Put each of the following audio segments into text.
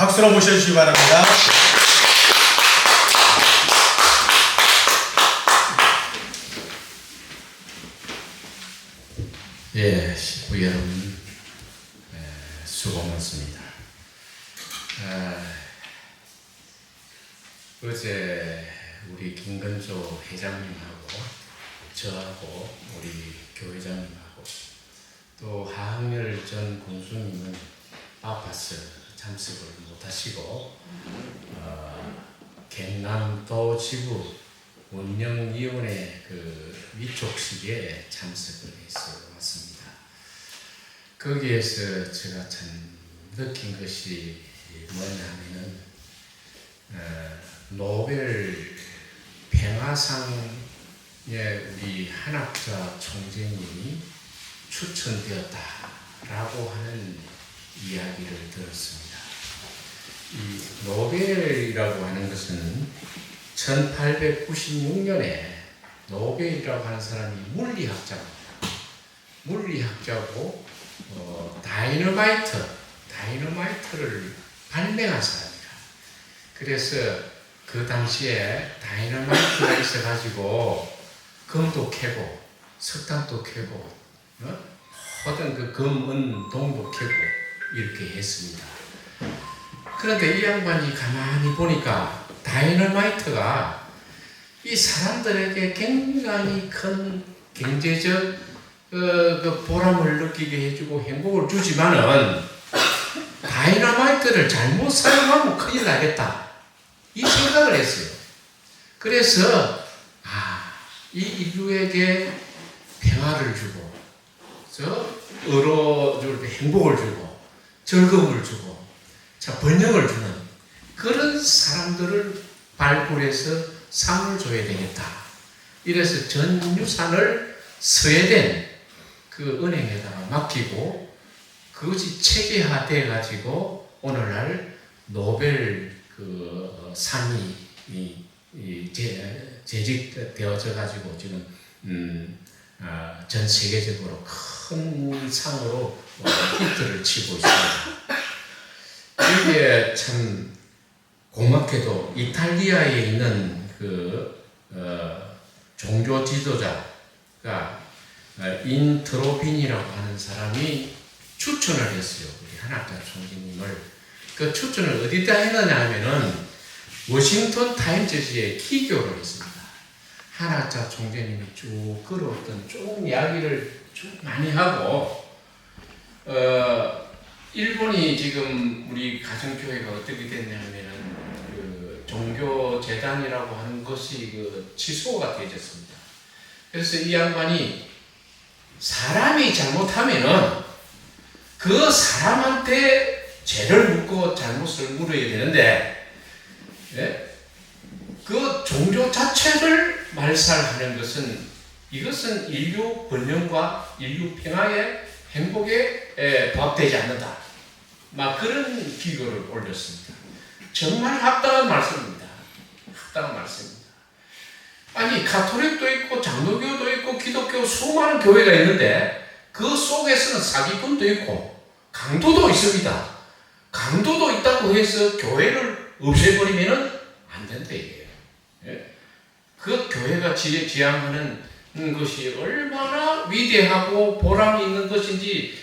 박수로 모셔주시기 바랍니다. 예, 식구 여러분, 수고 많습니다. 어제 우리 김건조 회장님하고 저하고 우리 교회장님하고 또 하흥렬 전 군수님은 바빠서 참석을 못하시고 경남도 지부 운영위원회 그 위촉식에 참석을 해서 왔습니다. 거기에서 제가 참 느낀 것이 뭐냐면은 노벨 평화상에 우리 한학자 총재님이 추천되었다라고 하는 이야기를 들었습니다. 이 노벨이라고 하는 것은 1896년에 노벨이라고 하는 사람이 물리학자입니다. 물리학자고 다이너마이트를 발명한 사람이라. 그래서 그 당시에 다이너마이트가 있어가지고 금도 캐고 석탄도 캐고 모든 그 금, 은, 동도 캐고 이렇게 했습니다. 그런데 이 양반이 가만히 보니까 다이너마이트가 이 사람들에게 굉장히 큰 경제적 그 보람을 느끼게 해주고 행복을 주지만은 다이너마이트를 잘못 사용하면 큰일 나겠다 이 생각을 했어요. 그래서 이 인류에게 평화를 주고 의로 행복을 주고 즐거움을 주고 번영을 주는 그런 사람들을 발굴해서 상을 줘야 되겠다. 이래서 전 유산을 스웨덴 그 은행에다가 맡기고 그것이 체계화돼 가지고 오늘날 노벨 그 상이 재직되어져 가지고 지금 전 세계적으로 큰 상으로 히트를 치고 있습니다. 이게 참 고맙게도 이탈리아에 있는 그 종교 지도자가 인트로빈이라고 하는 사람이 추천을 했어요. 우리 한학자 총재님을. 그 추천을 어디다 했느냐 하면은 워싱턴 타임즈지에 기교를 했습니다. 한학자 총재님이 쭉 걸어왔던 쭉 이야기를 쭉 많이 하고 일본이 지금 우리 가정교회가 어떻게 됐냐면은 그 종교재단이라고 하는 것이 그 취소가 되어졌습니다. 그래서 이 양반이 사람이 잘못하면은 그 사람한테 죄를 묻고 잘못을 물어야 되는데 그 종교 자체를 말살하는 것은 이것은 인류 번영과 인류 평화의 행복에 부합되지 않는다. 막 그런 기고를 올렸습니다. 정말 합당한 말씀입니다. 합당한 말씀입니다. 아니 가톨릭도 있고 장로교도 있고 기독교 수많은 교회가 있는데 그 속에서는 사기꾼도 있고 강도도 있습니다. 강도도 있다고 해서 교회를 없애버리면 안 된다 이게요. 그 교회가 지향하는 것이 얼마나 위대하고 보람이 있는 것인지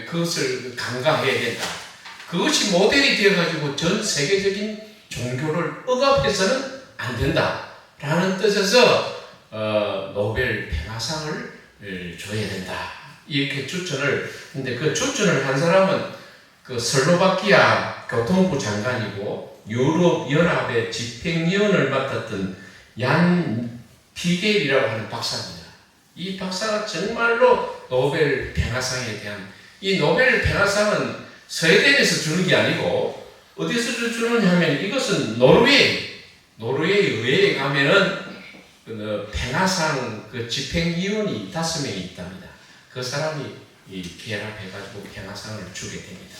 그것을 간과해야 된다. 그것이 모델이 되어가지고 전 세계적인 종교를 억압해서는 안 된다. 라는 뜻에서 노벨 평화상을 줘야 된다. 이렇게 추천을 근데 그 추천을 한 사람은 그 슬로바키아 교통부 장관이고 유럽 연합의 집행위원을 맡았던 얀 피겔이라고 하는 박사입니다. 이 박사가 정말로 노벨 평화상에 대한 이 노벨 평화상은 스웨덴에서 주는 게 아니고 어디서 주느냐 하면 이것은 노르웨이 의회에 가면은 그 평화상 그 집행위원이 5명이 있답니다. 그 사람이 결합해가지고 평화상을 주게 됩니다.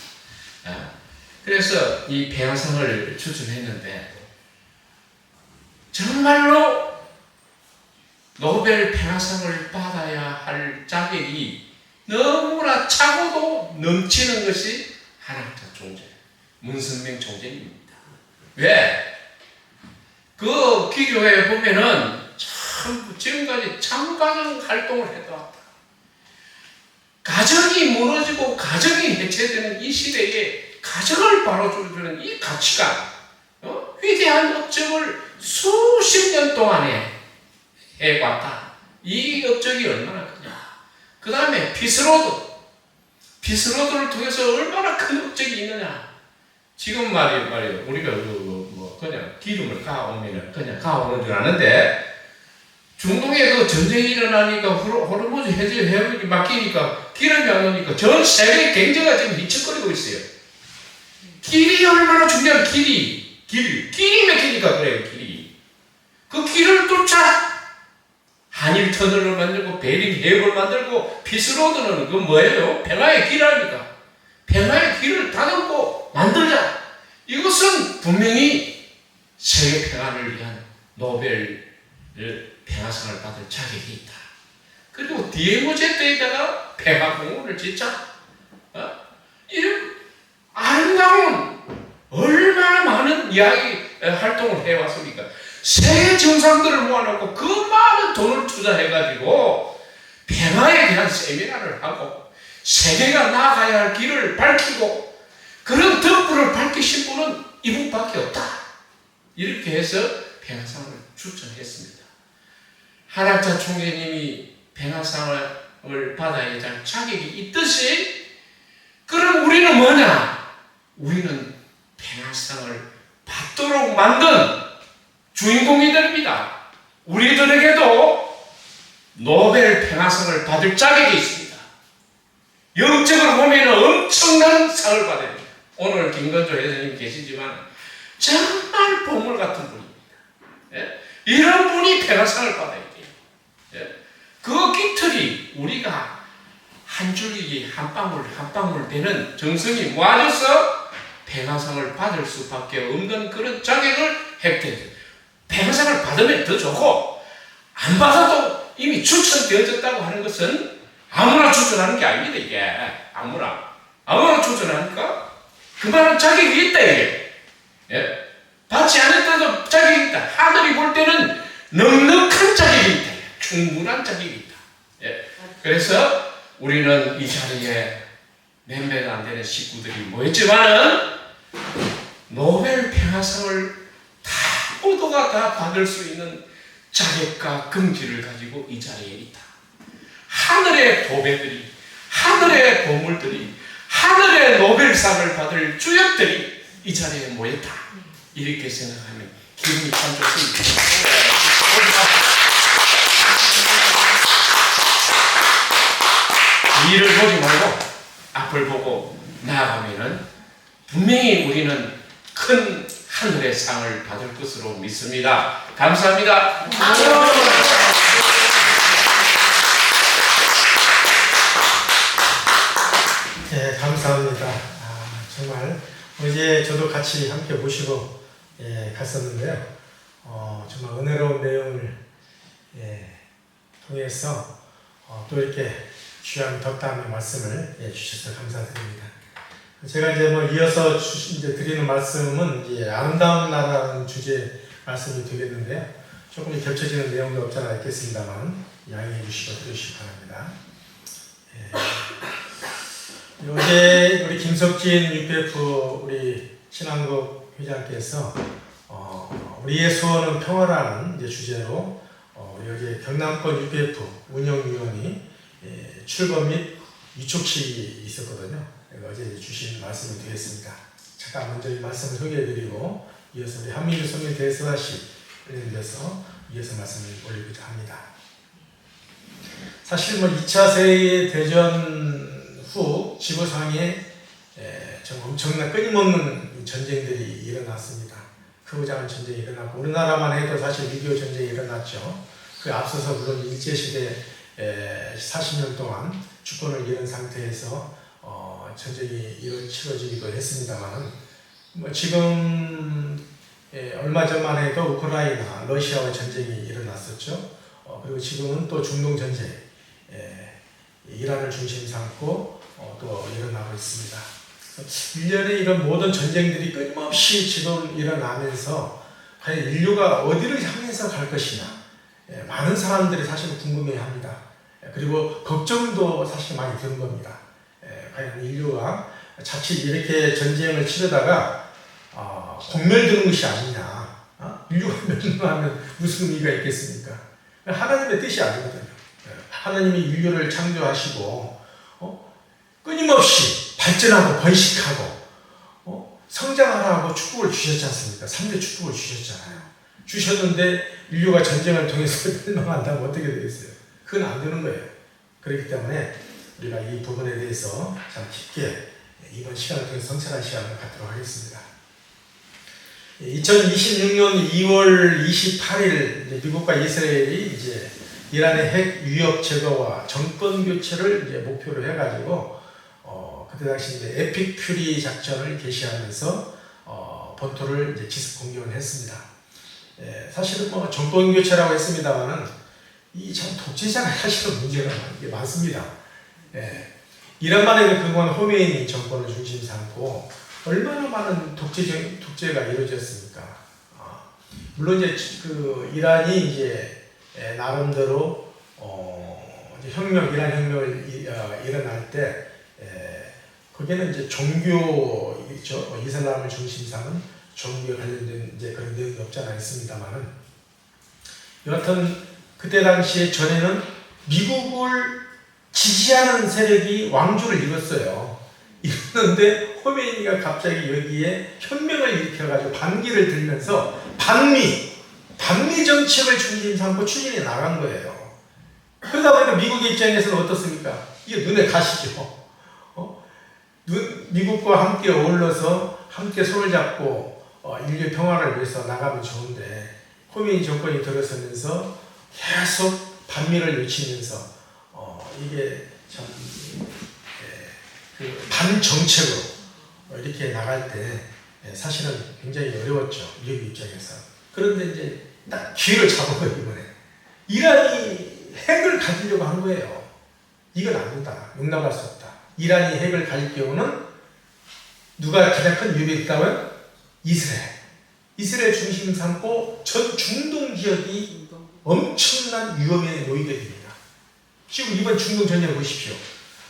그래서 이 평화상을 추천했는데 정말로 노벨 평화상을 받아야 할 자격이 너무나 차고도 넘치는 것이 한학자 총재. 문선명 총재님입니다. 왜? 그 기교회에 보면은 참 지금까지 참가정 활동을 해왔다. 가정이 무너지고 가정이 해체되는 이 시대에 가정을 바로주는 이 가치가 위대한 업적을 수십 년 동안에 해왔다. 이 업적이 얼마나 크냐. 그 다음에 피스로드를 통해서 얼마나 큰 업적이 있느냐. 지금 말이에요. 우리가 그냥 기름을 가오면 그냥 가오는 줄 아는데, 중동에 그 전쟁이 일어나니까 호르무즈 해역이 막히니까 기름이 안 오니까 전 세계 경제가 지금 미쳐거리고 있어요. 길이 얼마나 중요한 길이 막히니까 그래요. 그 길을 뚫자 한일 터널을 만들고 베링 해역을 만들고 피스로드는 그 뭐예요? 평화의 길 아닙니까? 평화의 길을 다듬고 만들자. 이것은 분명히 세계 평화를 위한 노벨 평화상을 받을 자격이 있다. 그리고 DMZ에다가 평화공원을 짓자. 이런 아름다운 얼마나 많은 이야기 활동을 해왔습니까? 세계 정상들을 모아놓고 그 많은 돈을 투자해가지고 평화에 대한 세미나를 하고 세계가 나아가야 할 길을 밝히고 그런 덕분을 밝히신 분은 이분밖에 없다. 이렇게 해서 평화상을 추천했습니다. 한학자 총재님이 평화상을 받아야 할 자격이 있듯이, 그럼 우리는 뭐냐? 우리는 평화상을 받도록 만든 주인공이들입니다. 우리들에게도 노벨 평화상을 받을 자격이 있습니다. 영적으로 보면 엄청난 상을 받아야 됩니다. 오늘 김건조 회장님 계시지만 정말 보물 같은 분입니다. 예? 이런 분이 평화상을 받아야 돼요. 예? 그 깃털이 우리가 한 줄기 한 방울 되는 정성이 모아져서 평화상을 받을 수밖에 없는 그런 자격을 획득해요. 평화상을 받으면 더 좋고, 안 받아도 이미 추천되어졌다고 하는 것은 아무나 추천하는 게 아닙니다. 이게 아무나 추천하니까 그만한 자격이 있다. 이게 받지 않았다도 자격이 있다. 하늘이 볼 때는 넉넉한 자격이 있다. 충분한 자격이 있다. 그래서 우리는 이 자리에 몇몇 안 되는 식구들이 모였지만은 노벨 평화상을 모두가 다 받을 수 있는 자격과 긍지를 가지고 이 자리에 있다. 하늘의 도배들이, 하늘의 보물들이, 하늘의 노벨상을 받을 주역들이 이 자리에 모였다. 이렇게 생각하면 기분이 참 좋습니다. 뒤를 보지 말고 앞을 보고 나아가면은 분명히 우리는 큰 하늘의 상을 받을 것으로 믿습니다. 감사합니다. 네, 감사합니다. 정말 어제 저도 같이 함께 모시고 갔었는데요. 정말 은혜로운 내용을 통해서 또 이렇게 귀한 덕담의 말씀을 주셔서 감사드립니다. 제가 이제 이어서 드리는 말씀은 이제 아름다운 나라라는 주제 말씀이 되겠는데요. 조금 겹쳐지는 내용도 없지 않아 있겠습니다만 양해해 주시고 들으시기 바랍니다. 어제 우리 김석진 UPF 우리 신한국 회장께서 우리의 소원은 평화라는 이제 주제로 여기 경남권 UPF 운영위원이 출범 및 위촉식이 있었거든요. 어제 주신 말씀이 되겠습니다. 잠깐 먼저 이 말씀을 소개해드리고 이어서 우리 한민주 성인 대사실 관련돼서 이어서 말씀을 올리고자 합니다. 사실 2차 세계대전 후 지구상에 좀 엄청난 끊임없는 전쟁들이 일어났습니다. 크고작은 전쟁이 일어났고 우리나라만 해도 사실 6.25 전쟁이 일어났죠. 그 앞서서 물론 일제시대 40년 동안 주권을 잃은 상태에서 전쟁이 치러지기도 했습니다만 지금 얼마 전만 해도 우크라이나, 러시아와 전쟁이 일어났었죠. 그리고 지금은 또 중동 전쟁, 이란을 중심 삼고 또 일어나고 있습니다. 일련의 이런 모든 전쟁들이 끊임없이 일어나면서 과연 인류가 어디를 향해서 갈 것이냐, 많은 사람들이 사실 궁금해합니다. 그리고 걱정도 사실 많이 드는 겁니다. 과연 인류가 자칫 이렇게 전쟁을 치르다가 공멸되는 것이 아니냐. 인류가 멸망하면 무슨 의미가 있겠습니까? 하나님의 뜻이 아니거든요. 하나님이 인류를 창조하시고 끊임없이 발전하고 번식하고 성장하라고 축복을 주셨지 않습니까? 3대 축복을 주셨잖아요. 주셨는데 인류가 전쟁을 통해서 멸망한다면 어떻게 되겠어요? 그건 안 되는 거예요. 그렇기 때문에 우리가 이 부분에 대해서 참 깊게 이번 시간을 통해서 성찰할 시간을 갖도록 하겠습니다. 2026년 2월 28일 미국과 이스라엘이 이제 이란의 핵 위협 제거와 정권 교체를 이제 목표로 해가지고 그때 당시 이제 에픽 퓨리 작전을 개시하면서 본토를 이제 기습 공격을 했습니다. 사실은 뭐 정권 교체라고 했습니다만은 이 참 독재자가 사실은 문제가 많습니다. 이란만의 그동안 호메이니 정권을 중심 삼고 얼마나 많은 독재가 이루어졌습니까? 물론 이제 그 이란이 이제 나름대로 이란 혁명을 일어날 때 거기에는 이제 종교 이슬람을 중심 삼은 종교에 관련된 이제 그런 내용이 없지 않아 있습니다만은 여하튼 그때 당시에 전에는 미국을 지지하는 세력이 왕조를 이뤘어요. 이랬는데 호메이니가 갑자기 여기에 혁명을 일으켜가지고 반기를 들면서 반미 정책을 중심 삼고 추진해 나간 거예요. 그러다 보니까 미국의 입장에서는 어떻습니까? 이게 눈에 가시죠. 미국과 함께 어울러서 함께 손을 잡고 인류의 평화를 위해서 나가면 좋은데 호메이니 정권이 들어서면서 계속 반미를 외치면서 이게 참 그 반정책으로 이렇게 나갈 때 사실은 굉장히 어려웠죠. 미국 입장에서. 그런데 이제 딱 기회를 잡은 거예요, 이번에. 이란이 핵을 가지려고 한 거예요. 이건 안 된다. 용납할 수 없다. 이란이 핵을 가질 경우는 누가 가장 큰 위협이 있다고요? 이스라엘 중심 삼고 전 중동 지역이 엄청난 위험에 놓이게 됩니다. 지금 이번 중동 전쟁을 보십시오.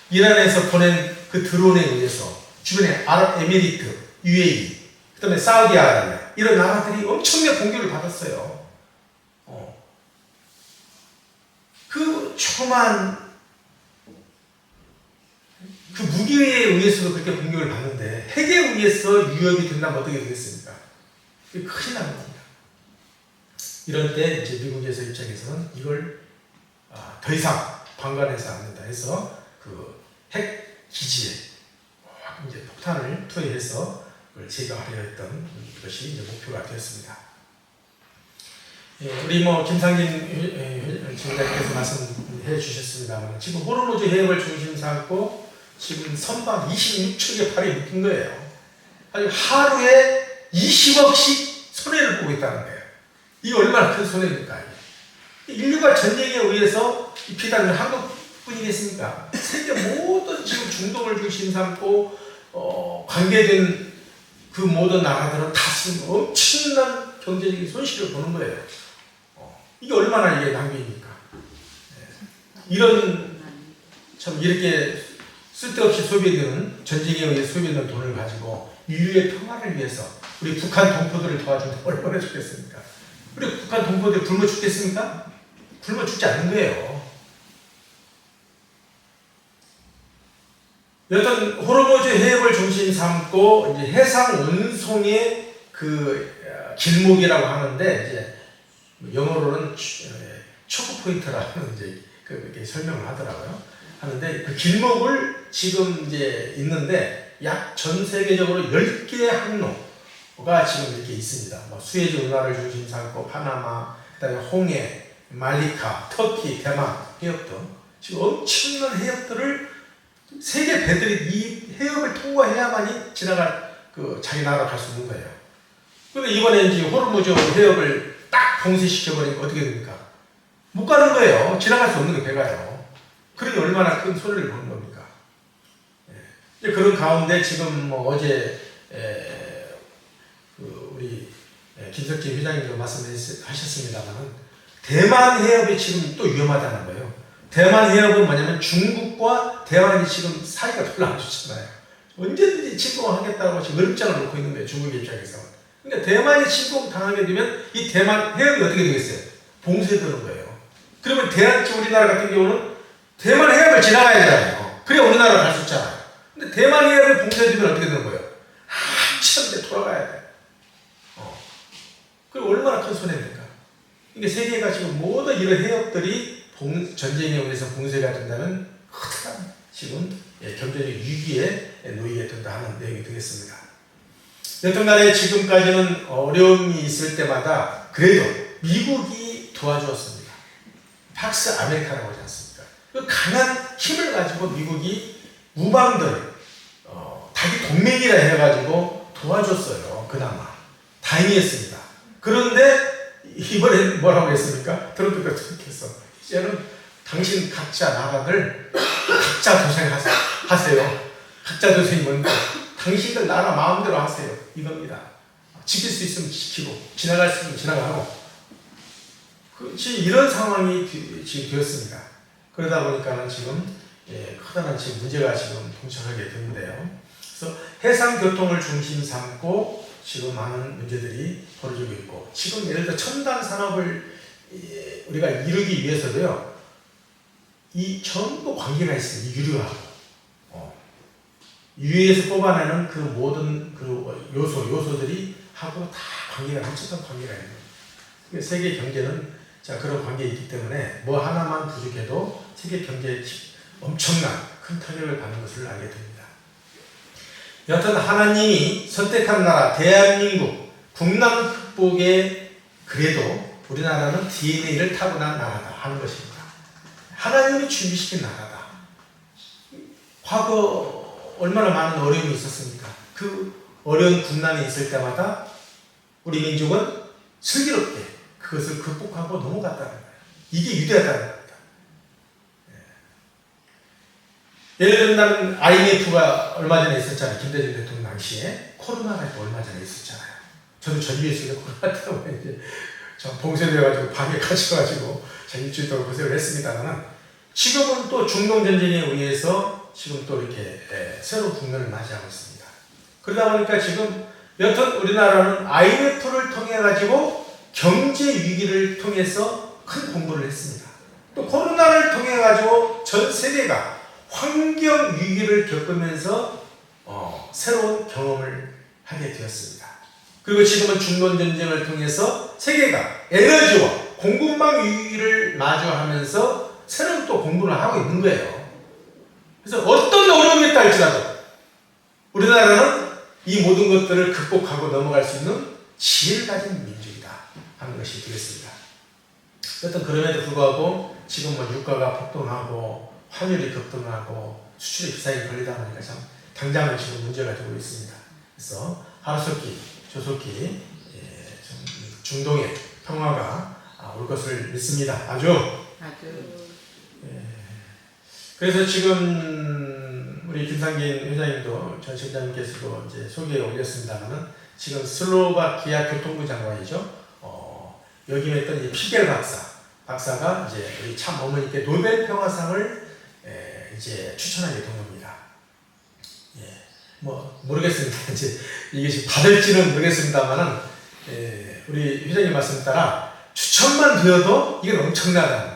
이란에서 보낸 그 드론에 의해서 주변에 아랍에미리트, UAE, 그 다음에 사우디아라비아 이런 나라들이 엄청난 공격을 받았어요. 그 조그만 그 무기에 의해서도 그렇게 공격을 받는데 핵에 의해서 위협이 된다면 어떻게 되겠습니까? 이게 큰일 납니다. 이럴 때 이제 미국에서 입장에서는 이걸 더 이상 방관해서 안 된다 해서 그 핵 기지에 이제 폭탄을 투여해서 그걸 제거하려 했던 것이 이제 목표가 되었습니다. 우리 김상진 지원자께서 말씀해 주셨습니다만 지금 호르무즈 해협을 중심 삼고 지금 선박 26척의 팔이 묶인 거예요. 아주 하루에 20억씩 손해를 보고 있다는 거예요. 이게 얼마나 큰 손해입니까? 인류가 전쟁에 의해서 비단 한국뿐이겠습니까? 세계 모든 지금 중동을 중심 삼고 관계된 그 모든 나라들은 다 지금 엄청난 경제적인 손실을 보는 거예요. 이게 얼마나 이게 낭비입니까? 이런 참 이렇게 쓸데없이 소비되는 전쟁에 의해 소비되는 돈을 가지고 인류의 평화를 위해서 우리 북한 동포들을 도와준다 얼마나 좋겠습니까? 우리 북한 동포들 굶어 죽겠습니까? 굶어 죽지 않는 거예요. 여튼 호르무즈 해협을 중심 삼고 이제 해상 운송의 그 길목이라고 하는데 이제 영어로는 초크 포인트라는 이제 그렇게 설명을 하더라고요. 하는데 그 길목을 지금 이제 있는데 약 전 세계적으로 10개의 항로가 지금 이렇게 있습니다. 뭐 수에즈 운하를 중심 삼고 파나마, 그다음에 홍해, 말리카, 터키, 대만 해협 등 지금 엄청난 해협들을 세계 배들이 이 해협을 통과해야만이 자기 나라로 갈 수 있는 거예요. 근데 이번에 이제 호르무즈 해협을 딱 봉쇄시켜버리니까 어떻게 됩니까? 못 가는 거예요. 지나갈 수 없는 게 배가요. 그러니 얼마나 큰 손해를 보는 겁니까? 그런 가운데 지금 뭐 어제 우리 김석진 회장님도 말씀하셨습니다만 대만 해협이 지금 또 위험하다는 거예요. 대만 해협은 뭐냐면 중국과 대만이 지금 사이가 별로 안 좋잖아요. 언제든지 침공하겠다고 지금 얼음장을 놓고 있는 거예요. 중국 입장에서. 그러니까 대만이 침공 당하게 되면 이 대만 해협이 어떻게 되겠어요? 봉쇄되는 거예요. 그러면 우리나라 같은 경우는 대만 해협을 지나가야 되잖아요. 그래야 우리나라로 갈 수 있잖아요. 근데 대만 해협이 봉쇄되면 어떻게 되는 거예요? 한참 이제 돌아가야 돼요. 그럼 얼마나 큰 손해입니까? 그러니까 세계가 지금 모든 이런 해협들이 전쟁에 의해서 봉쇄가 된다면 커다란 지금 경제적 위기에 놓이게 된다 하는 내용이 되겠습니다. 여튼간에 지금까지는 어려움이 있을 때마다 그래도 미국이 도와주었습니다. 팍스 아메리카라고 하지 않습니까? 그 강한 힘을 가지고 미국이 우방들을 자기 동맹이라 해가지고 도와줬어요. 그나마 다행이었습니다. 그런데 이번엔 뭐라고 했습니까? 트럼프 대통령께서 이제는 당신 각자 나라들 각자 도생하세요. 각자 도생이 뭔가 당신들 나라 마음대로 하세요. 이겁니다. 지킬 수 있으면 지키고 지나갈 수 있으면 지나가고 이런 상황이 지금 되었습니다. 그러다 보니까는 지금 커다란 지금 문제가 지금 봉착하게 되는데요. 그래서 해상 교통을 중심 삼고 지금 많은 문제들이 벌어지고 있고 지금 예를 들어 첨단 산업을 우리가 이루기 위해서도요. 이 전부 관계가 있어요. 이 유류하고 유해에서 뽑아내는 그 모든 그 요소들이 하고 다 관계가 밀접한 관계가 있는 거예요. 세계 경제는 자 그런 관계가 있기 때문에 뭐 하나만 부족해도 세계 경제에 엄청난 큰 타격을 받는 것을 알게 됩니다. 여튼 하나님이 선택한 나라 대한민국 국난 극복에 그래도 우리나라는 DNA를 타고난 나라다 하는 것입니다. 하나님이 준비시킨 나라다. 과거 얼마나 많은 어려움이 있었습니까? 그 어려운 국난이 있을 때마다 우리 민족은 슬기롭게 그것을 극복하고 넘어갔다는 거예요. 이게 위대하다는 겁니다. 예를 들면 IMF가 얼마 전에 있었잖아요. 김대중 대통령 당시에 코로나가 또 얼마 전에 있었잖아요. 저도 전주에 있을 때 코로나 때문에 이제 봉쇄되어가지고 방에 갇혀가지고 일주일 동안 고생을 했습니다만 지금은 또 중동 전쟁에 의해서 지금 또 이렇게 새로운 국면을 맞이하고 있습니다. 그러다 보니까 지금 여튼 우리나라는 IMF를 통해 가지고 경제 위기를 통해서 큰 공부를 했습니다. 또 코로나를 통해 가지고 전 세계가 환경 위기를 겪으면서 새로운 경험을 하게 되었습니다. 그리고 지금은 중동 전쟁을 통해서 세계가 에너지와 공급망 위기를 마주하면서 새로운 또 공부를 하고 있는 거예요. 그래서 어떤 어려움이 있다 할지라도 우리나라는 이 모든 것들을 극복하고 넘어갈 수 있는 지혜를 가진 민족이다 하는 것이 되겠습니다. 어떤 그럼에도 불구하고 지금 뭐 유가가 폭등하고 환율이 급등하고 수출이 비싸게 걸리다 보니까 참 당장은 지금 문제가 되고 있습니다. 그래서 하루속히 조속히 중동의 평화가 올 것을 믿습니다. 아주. 그래서 지금 우리 김상진 회장님도 전 실장님께서도 이제 소개에 올렸습니다만은 지금 슬로바키아 교통부 장관이죠. 여기 있던 이 피겔 박사가 이제 우리 참 어머니께 노벨 평화상을 이제 추천하게 된 겁니다. 뭐 모르겠습니다. 이제 이게 받을지는 모르겠습니다만은 우리 회장님 말씀 따라 추천만 되어도 이건 엄청나다는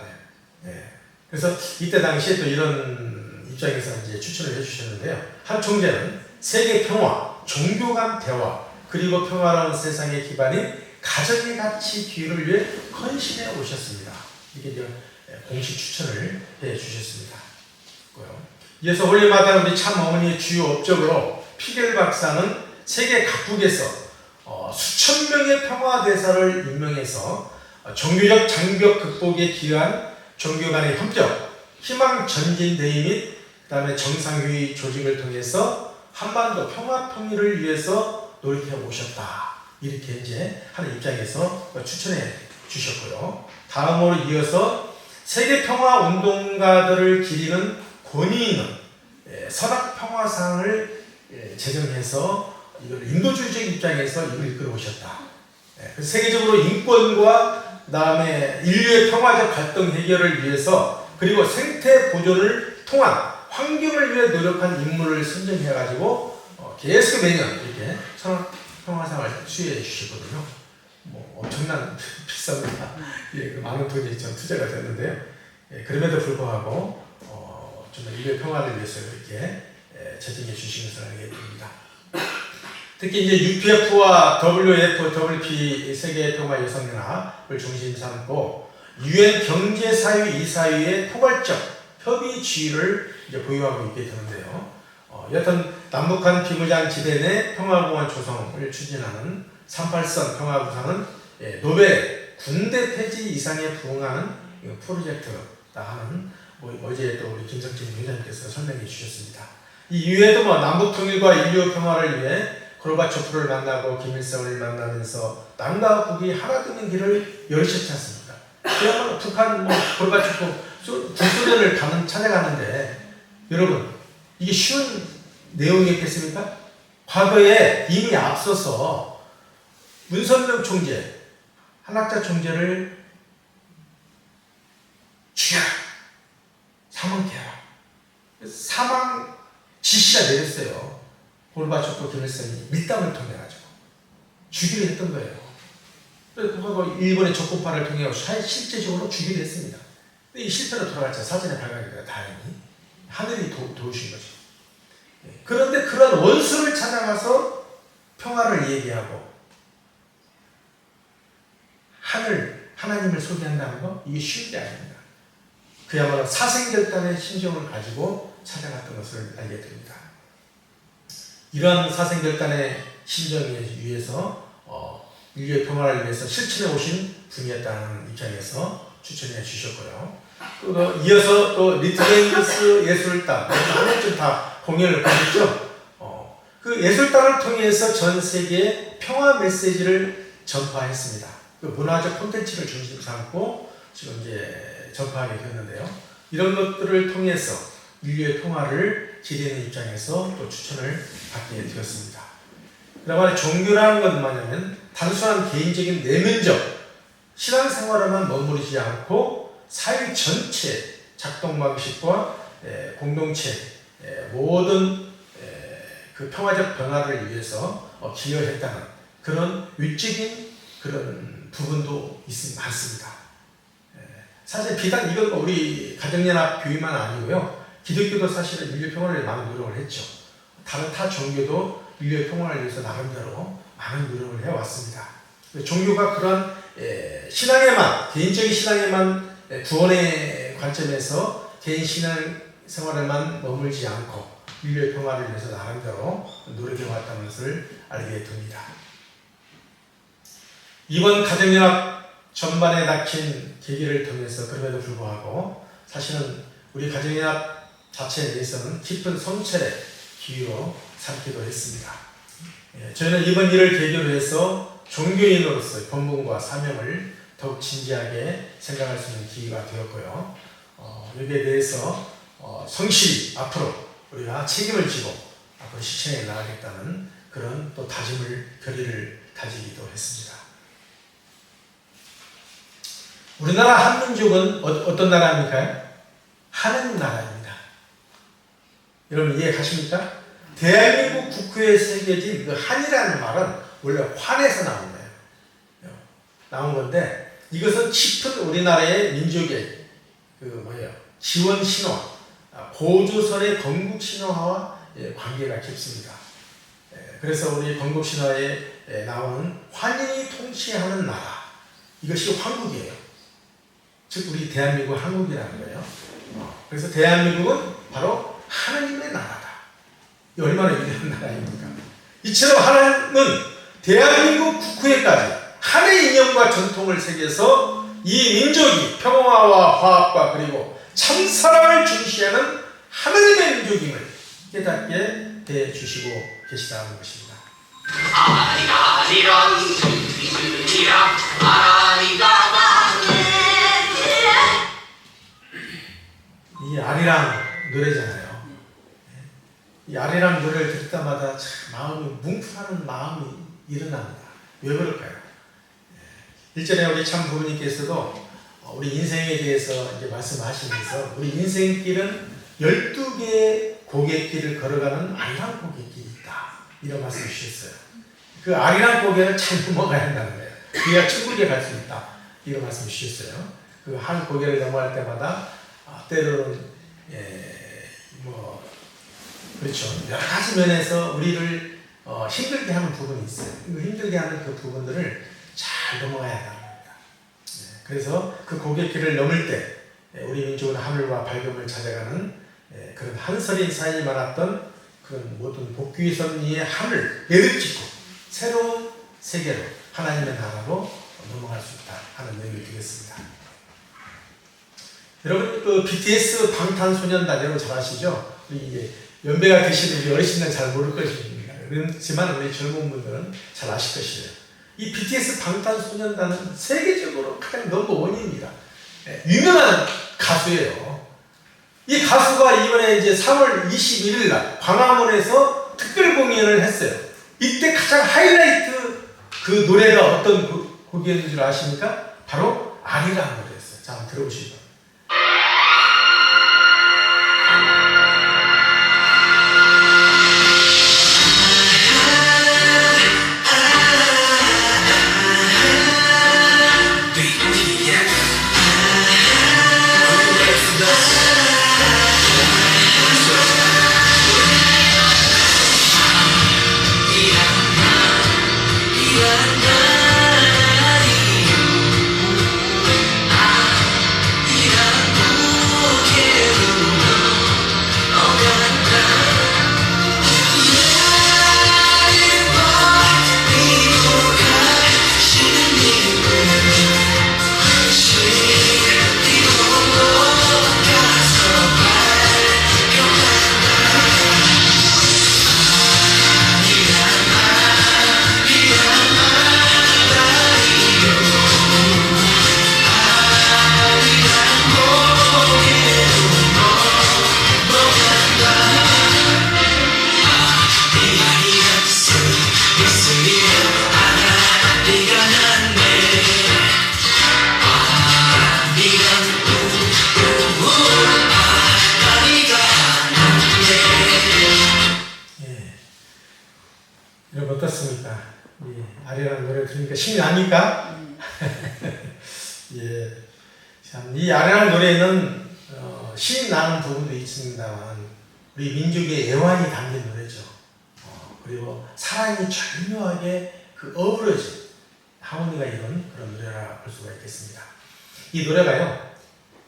거예요. 그래서 이때 당시에 또 이런 입장에서 이제 추천을 해주셨는데요. 한 총재는 세계 평화, 종교 간 대화, 그리고 평화로운 세상의 기반인 가정의 가치 기회를 위해 헌신해 오셨습니다. 이게 이제 공식 추천을 해 주셨습니다. 이어서 홀리마다 우리 참 어머니의 주요 업적으로 피겔 박사는 세계 각국에서 수천 명의 평화 대사를 임명해서 종교적 장벽 극복에 기여한 종교 간의 협력, 희망 전진 대의 및 그다음에 정상회의 조직을 통해서 한반도 평화 통일을 위해서 노력해 오셨다. 이렇게 이제 하는 입장에서 추천해 주셨고요. 다음으로 이어서 세계 평화 운동가들을 기리는 권위 있는 선악평화상을 제정해서 이걸 인도주의적 입장에서 이걸 이끌어 오셨다. 그래서 세계적으로 인권과 그다음에 인류의 평화적 갈등 해결을 위해서 그리고 생태 보존을 통한 환경을 위해 노력한 인물을 선정해가지고 계속 매년 이렇게 선악평화상을 수여해 주시거든요. 뭐 엄청난 비쌉니다. 그 많은 돈이 좀 투자가 됐는데요. 그럼에도 불구하고 정말 인류의 평화를 위해서 이렇게 제정해 주신 것을 알게 됩니다. 특히 이제 UPF와 WFP 세계 평화 여성연합을 중심 삼고 UN 경제사회 이사회의 포괄적 협의 지위를 이제 보유하고 있게 되는데요. 여튼 남북한 비무장 지대 내 평화공원 조성을 추진하는 38선 평화구상은 노벨 군대 폐지 이상에 부응하는 프로젝트다 하는 어제 또 우리 김석진 위원장님께서 설명해 주셨습니다. 이 이외에도 남북 통일과 인류 평화를 위해 고르바초프를 만나고 김일성을 만나면서 남과 북이 하나 되는 길을 열으셨지 않습니까? 그야말로 북한 고르바초프 구소련을 찾아가는데 여러분 이게 쉬운 내용이겠습니까? 과거에 이미 앞서서 문선명 총재, 한학자 총재를 죽여라, 사망케 하라. 사망 지시가 내렸어요. 고르바초프 김일성이 밀당을 통해 가지고 죽이려 했던 거예요. 그래서 일본의 적군파를 통해 실제적으로 죽이려 했습니다. 근데 이 실패로 돌아갔죠. 사전에 발각이 되어 다행히 하늘이 도우신 거죠. 그런데 그런 원수를 찾아가서 평화를 얘기하고 하나님을 소개한다는 거 이게 쉬운 게 아닙니다. 그야말로 사생결단의 심정을 가지고 찾아갔던 것을 알게 됩니다. 이러한 사생결단의 심정에 위해서 인류의 평화를 위해서 실천해 오신 분이었다는 입장에서 추천해 주셨고요. 또 이어서 또 리트겐스 예술단 한 번쯤 다 공연을 보셨죠? 그 예술단을 통해서 전 세계에 평화 메시지를 전파했습니다. 그 문화적 콘텐츠를 중심 삼고 지금 이제 전파하게 되었는데요. 이런 것들을 통해서 인류의 평화를 기대하는 입장에서 또 추천을 받게 되었습니다. 그다음에 종교라는 건 뭐냐면 단순한 개인적인 내면적 신앙생활에만 머무르지 않고 사회 전체 작동 방식과 공동체 모든 그 평화적 변화를 위해서 기여했다는 그런 위적인 그런 부분도 많습니다. 사실 비단 이건 우리 가정연합 교회만 아니고요. 기독교도 사실은 인류 평화를 많은 노력을 했죠. 다른 타 종교도 인류의 평화를 위해서 나름대로 많은 노력을 해왔습니다. 종교가 그런 신앙에만 개인적인 신앙에만 구원의 관점에서 개인 신앙 생활에만 머물지 않고 인류의 평화를 위해서 나름대로 노력해왔다는 것을 알게 됩니다. 이번 가정연합 전반에 닥친 계기를 통해서 그럼에도 불구하고 사실은 우리 가정연합 자체에 대해서는 깊은 성찰의 기회로 삼기도 했습니다. 저희는 이번 일을 계기로 해서 종교인으로서의 본분과 사명을 더욱 진지하게 생각할 수 있는 기회가 되었고요. 여기에 대해서 성실히 앞으로 우리가 책임을 지고 앞으로 실천해 나가겠다는 그런 또 결의를 다지기도 했습니다. 우리나라 한민족은 어떤 나라입니까? 하는 나라입니다. 여러분 이해 가십니까? 대한민국 국회에 새겨진 그 한이라는 말은 원래 환에서 나온 거예요. 나온 건데 이것은 깊은 우리나라의 민족의 지원 신화, 고조선의 건국 신화와 관계가 깊습니다. 그래서 우리 건국 신화에 나오는 환인이 통치하는 나라, 이것이 황국이에요. 즉 우리 대한민국 한국이라는 거예요. 그래서 대한민국은 바로 하나님의 나라다. 이 얼마나 위대한 나라입니까? 이처럼 하나님은 대한민국 국회까지 하나의 이념과 전통을 새겨서 이 민족이 평화와 화합과 그리고 참사랑을 중시하는 하나님의 민족임을 깨닫게 해주시고 계시다는 것입니다. 이 아리랑 노래잖아요. 이 아리랑 노래를 들을 때마다 참 마음이 뭉클하는 마음이 일어납니다. 왜 그럴까요? 1절에 우리 참 부모님께서도 우리 인생에 대해서 이제 말씀하시면서 우리 인생길은 12개의 고갯길을 걸어가는 아리랑 고갯길이 있다. 이런 말씀 주셨어요. 그 아리랑 고개를 잘 넘어가야 한다는 거예요. 그래야 천국에 갈 수 있다. 이런 말씀 주셨어요. 그 한 고개를 넘어갈 때마다 때로는 그렇죠. 여러 가지 면에서 우리를 힘들게 하는 부분이 있어요. 그 힘들게 하는 그 부분들을 잘 넘어가야 한다는 겁니다. 그래서 그 고갯길을 넘을 때 우리 민족은 하늘과 밝음을 찾아가는 그런 한설인 사이에 많았던 그런 모든 복귀의 섭리의 하늘 내립짓고 새로운 세계로 하나님의 나라로 넘어갈 수 있다 하는 의미를 드리겠습니다. 여러분 그 BTS 방탄소년단 여러분 잘 아시죠? 이제 연배가 드시는 우리 어르신들은 잘 모를 것입니다. 그렇지만 우리 젊은 분들은 잘 아실 것이에요. 이 BTS 방탄소년단은 세계적으로 가장 넘버원입니다. 유명한 가수예요. 이 가수가 이번에 이제 3월 21일 날 광화문에서 특별 공연을 했어요. 이때 가장 하이라이트 그 노래가 어떤 곡이었는 줄 아십니까? 바로 아리랑 노래였어요. 자, 한번 들어보시죠. 여러분 어떻습니까? 이 아리랑 노래 들으니까 신이 납니까? 예, 참 이 아리랑 노래는 신이 나는 부분도 있습니다만 우리 민족의 애환이 담긴 노래죠. 그리고 사랑이 절묘하게 그 어우러진 하모니가 이룬 그런 노래라 볼 수가 있겠습니다. 이 노래가요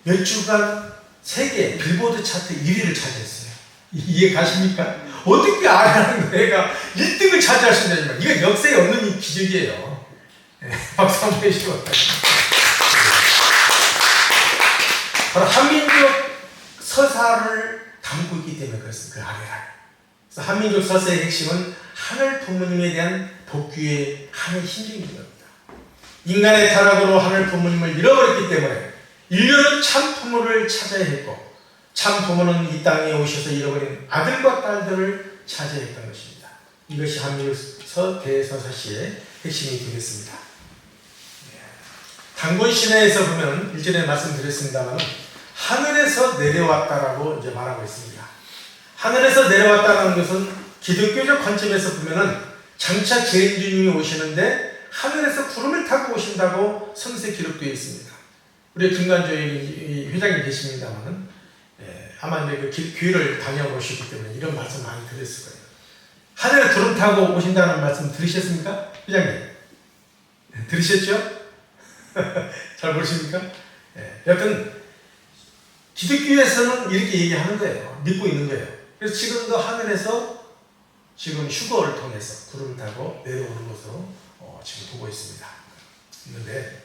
몇 주간 세계 빌보드 차트 1위를 차지했어요. 이해 가십니까? 어떻게 아리랑 노래가 1등을 차지할 수 있느냐. 이건 역사에 없는 기적이에요. 박수 한번 해주시고. 바로 한민족 서사를 담고 있기 때문에 그렇습니다. 그 아리랑. 그래서 한민족 서사의 핵심은 하늘 부모님에 대한 복귀의 하늘 힘인 겁니다. 인간의 타락으로 하늘 부모님을 잃어버렸기 때문에 인류는 참 부모를 찾아야 했고 참 부모는 이 땅에 오셔서 잃어버린 아들과 딸들을 찾아야 했던 것입니다. 이것이 한민족 대서사시의 핵심이 되겠습니다. 단군 신화에서 보면 일전에 말씀드렸습니다만 하늘에서 내려왔다라고 이제 말하고 있습니다. 하늘에서 내려왔다는 것은 기독교적 관점에서 보면은 장차 재림주님이 오시는데 하늘에서 구름을 타고 오신다고 성서에 기록되어 있습니다. 우리 김관조의 회장님 계십니다만은 아마 이제 그 교회를 다녀보셨기 때문에 이런 말씀 많이 들었을 거예요. 하늘에 구름 타고 오신다는 말씀 들으셨습니까? 회장님? 들으셨죠? 잘 모르십니까? 여튼 기독교에서는 이렇게 얘기하는 거예요. 믿고 있는 거예요. 그래서 지금도 하늘에서 지금 휴거를 통해서 구름을 타고 내려오는 것으로 지금 보고 있습니다. 있는데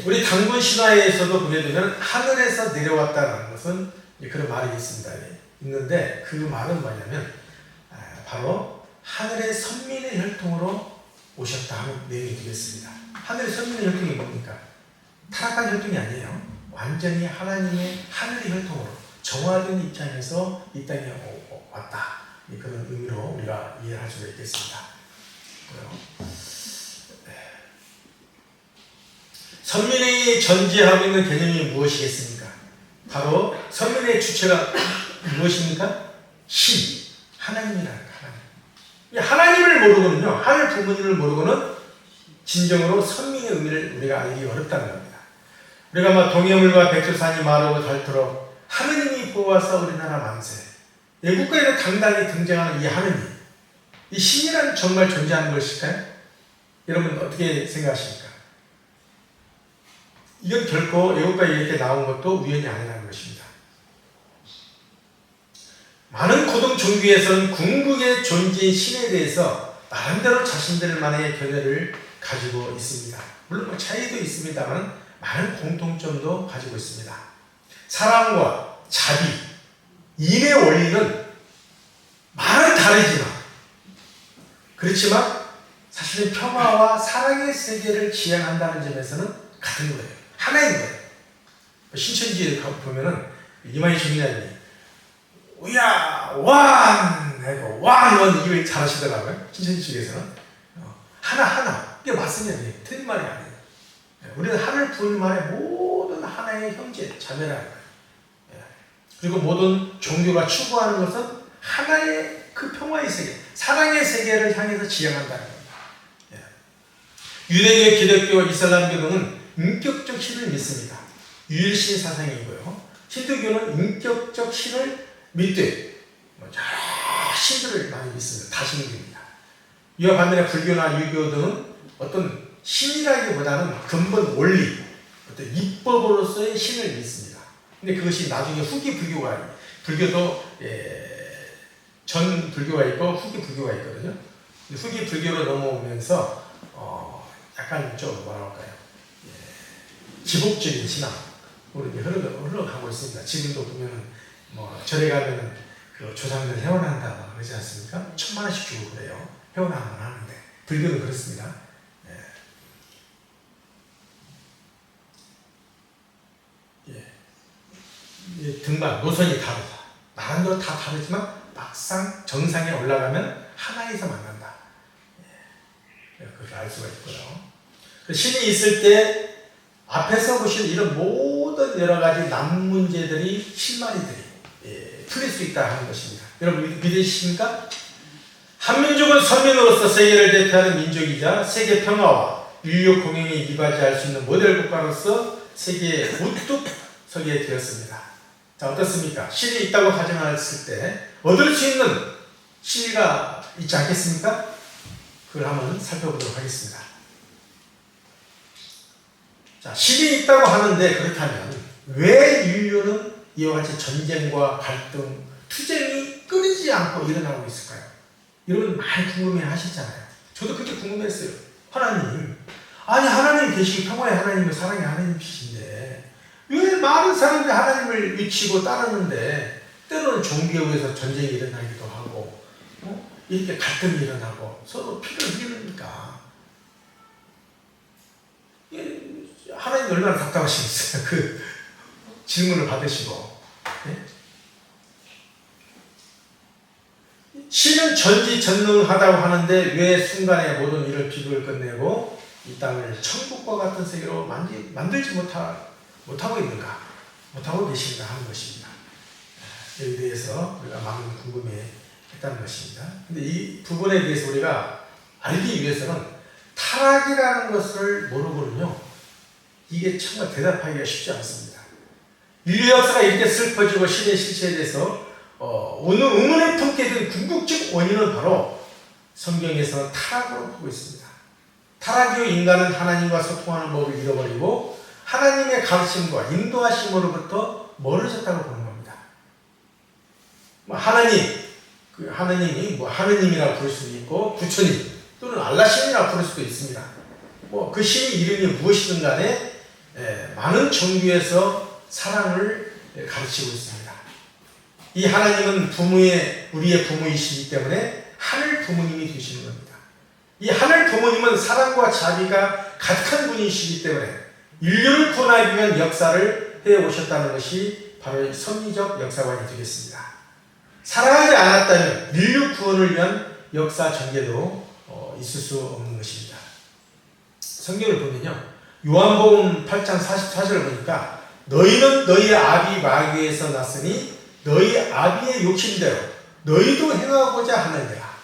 우리 단군 신화에서도 보게 되면 하늘에서 내려왔다는 것은 그런 말이 있습니다. 있는데 그 말은 뭐냐면 바로 하늘의 선민의 혈통으로 오셨다 하는 내용이 되겠습니다. 하늘의 선민의 혈통이 뭡니까? 타락한 혈통이 아니에요. 완전히 하나님의 하늘의 혈통으로 정화된 입장에서 이 땅에 왔다. 그런 의미로 우리가 이해할 수가 있겠습니다. 선민이 전제하고 있는 개념이 무엇이겠습니까? 바로 선민의 주체가 무엇입니까? 신, 하나님이라는 하나님. 하나님을 모르고는요, 하늘 부모님을 모르고는 진정으로 선민의 의미를 우리가 알기 어렵다는 겁니다. 우리가 뭐 동해물과 백두산이 마르고 닳도록 하느님이 보호하사 우리나라 만세. 애국가에는 당당히 등장하는 이 하느님, 이 신이란 정말 존재하는 것일까요? 여러분 어떻게 생각하십니까? 이건 결코 애국가에 이렇게 나온 것도 우연이 아니라는 것입니다. 많은 고등 종교에서는 궁극의 존재인 신에 대해서 나름대로 자신들만의 견해를 가지고 있습니다. 물론 뭐 차이도 있습니다만 많은 공통점도 가지고 있습니다. 사랑과 자비, 인의 원리는 말은 다르지만 그렇지만 사실은 평화와 사랑의 세계를 지향한다는 점에서는 같은 거예요. 하나인 거예요. 신천지에 보면은 이만희 총리님이 우야 왕 하고 왕은 이걸 잘하시더라고요. 신천지 쪽에서는 하나 이게 맞습니다. 틀린 말이 아니에요. 우리는 하늘 부르만의 모든 하나의 형제 자매라는 거예요. 그리고 모든 종교가 추구하는 것은 하나의 그 평화의 세계, 사랑의 세계를 향해서 지향한다는 겁니다. 유대교, 기독교, 이슬람교는 인격적 신을 믿습니다. 유일신 사상이고요. 힌두교는 인격적 신을 믿되 여러 신들을 많이 믿습니다. 다신교입니다. 이와 반면에 불교나 유교 등은 어떤 신이라기보다는 근본 원리, 어떤 입법으로서의 신을 믿습니다. 근데 그것이 나중에 후기 불교가, 불교도 전 불교가 있고 후기 불교가 있거든요. 후기 불교로 넘어오면서 약간 좀 뭐랄까요, 기복적인 신앙으로 흘러가고 있습니다. 지금도 보면은 뭐 절에 가면은 그 조상들 회원한다 그러지 않습니까? 1000만원씩 주고 그래요. 회원하면 하는데 불교는 그렇습니다. 등반 노선이 다르다. 나름대로 다 다르지만 막상 정상에 올라가면 하나에서 만난다. 그걸 알 수가 있고요. 신이 있을 때 앞에서 보시는 이런 모든 여러 가지 남 문제들이 실마리들이 풀릴 수 있다 하는 것입니다. 여러분 믿으십니까? 한민족은 선민으로서 세계를 대표하는 민족이자 세계 평화와 인류 공영에 이바지할 수 있는 모델 국가로서 세계에 우뚝 서게 되었습니다. 자, 어떻습니까? 신이 있다고 가정했을 때 얻을 수 있는 신의가 있지 않겠습니까? 그걸 한번 살펴보도록 하겠습니다. 자, 신이 있다고 하는데 그렇다면 왜 인류는 이와 같이 전쟁과 갈등, 투쟁이 끊이지 않고 일어나고 있을까요? 여러분 많이 궁금해 하시잖아요. 저도 그게 궁금했어요. 하나님, 아니 하나님 계시고 평화의 하나님은 사랑의 하나님이신데 왜 많은 사람들이 하나님을 미치고 따르는데 때로는 종교에 의해서 전쟁이 일어나기도 하고 이렇게 갈등이 일어나고 서로 피를 흘리니까 하나님 얼마나 답답하시겠어요. 그 질문을 받으시고. 신은 전지전능하다고 하는데 왜 순간에 모든 일을 비극을 끝내고 이 땅을 천국과 같은 세계로 만들지 못하고 있는가, 못하고 계신가 하는 것입니다. 여기에 대해서 우리가 많은 궁금해했다는 것입니다. 근데 이 부분에 대해서 우리가 알기 위해서는 타락이라는 것을 모르고는요, 이게 정말 대답하기가 쉽지 않습니다. 인류 역사가 이렇게 슬퍼지고 신의 실체에 대해서 의문을 품게 된 궁극적 원인은 바로 성경에서 타락으로 보고 있습니다. 타락 이후 인간은 하나님과 소통하는 법을 잃어버리고 하나님의 가르침과 인도하심으로부터 멀어졌다고 보는 겁니다. 하나님이 하느님이라고 부를 수도 있고 부처님 또는 알라신이라고 부를 수도 있습니다. 그 신의 이름이 무엇이든 간에 많은 종교에서 사랑을 가르치고 있습니다. 이 하나님은 우리의 부모이시기 때문에 하늘 부모님이 되시는 겁니다. 이 하늘 부모님은 사랑과 자비가 가득한 분이시기 때문에 인류를 구원하기 위한 역사를 해오셨다는 것이 바로 섭리적 역사관이 되겠습니다. 사랑하지 않았다면 인류 구원을 위한 역사 전개도 있을 수 없는 것입니다. 성경을 보면요, 요한복음 8장 44절을 보니까 너희는 너희 아비 마귀에서 났으니 너희 아비의 욕심대로 너희도 행하고자 하느니라.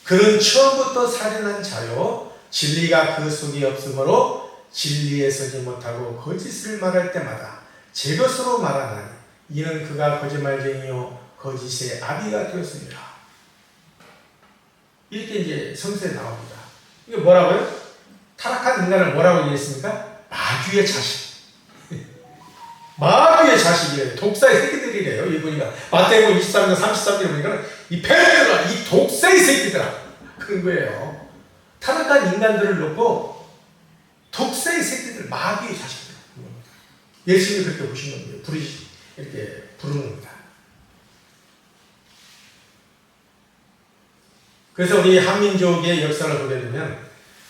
그는 처음부터 살인한 자요 진리가 그 속에 없으므로 진리에 서지 못하고 거짓을 말할 때마다 제 것으로 말하나니 이는 그가 거짓말쟁이요 거짓의 아비가 되었습니다. 이렇게 이제 성서에 나옵니다. 이게 뭐라고요? 타락한 인간을 뭐라고 얘기했습니까? 마귀의 자식. 마귀의 자식이래요. 독사의 새끼들이래요. 이 보니까 마태복음 23장 33절에 보니까 이 폐들아, 이 독사의 새끼들아, 그런 거예요. 타락한 인간들을 놓고 독사의 새끼들, 마귀의 자식들. 예수님이 그렇게 보시는 거예요. 이렇게 부르는 겁니다. 그래서 우리 한민족의 역사를 보게 되면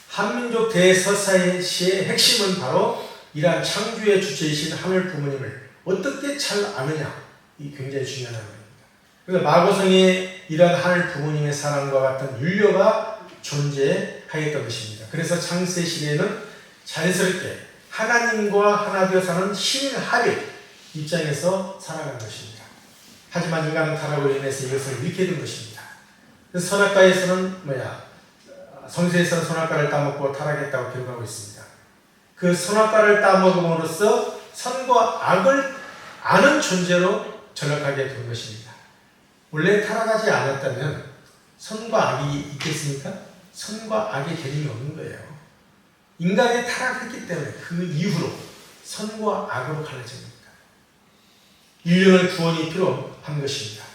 한민족 대서사시의 핵심은 바로 이러한 창조의 주체이신 하늘 부모님을 어떻게 잘 아느냐, 이 굉장히 중요한 겁니다. 그래서 마고성에 이러한 하늘 부모님의 사랑과 같은 윤려가 존재하였던 것입니다. 그래서 창세 시대에는 자연스럽게 하나님과 하나 되어 사는 신인 하빌 입장에서 살아간 것입니다. 하지만 인간은 타락으로 인해서 이것을 잃게 된 것입니다. 그래서 선악과에서는 성서에서는 선악과를 따먹고 타락했다고 기록하고 있습니다. 그 선악과를 따먹음으로써 선과 악을 아는 존재로 전락하게 된 것입니다. 원래 타락하지 않았다면 선과 악이 있겠습니까? 선과 악의 개념이 없는 거예요. 인간이 타락했기 때문에 그 이후로 선과 악으로 갈라집니다. 인류의 구원이 필요한 것입니다.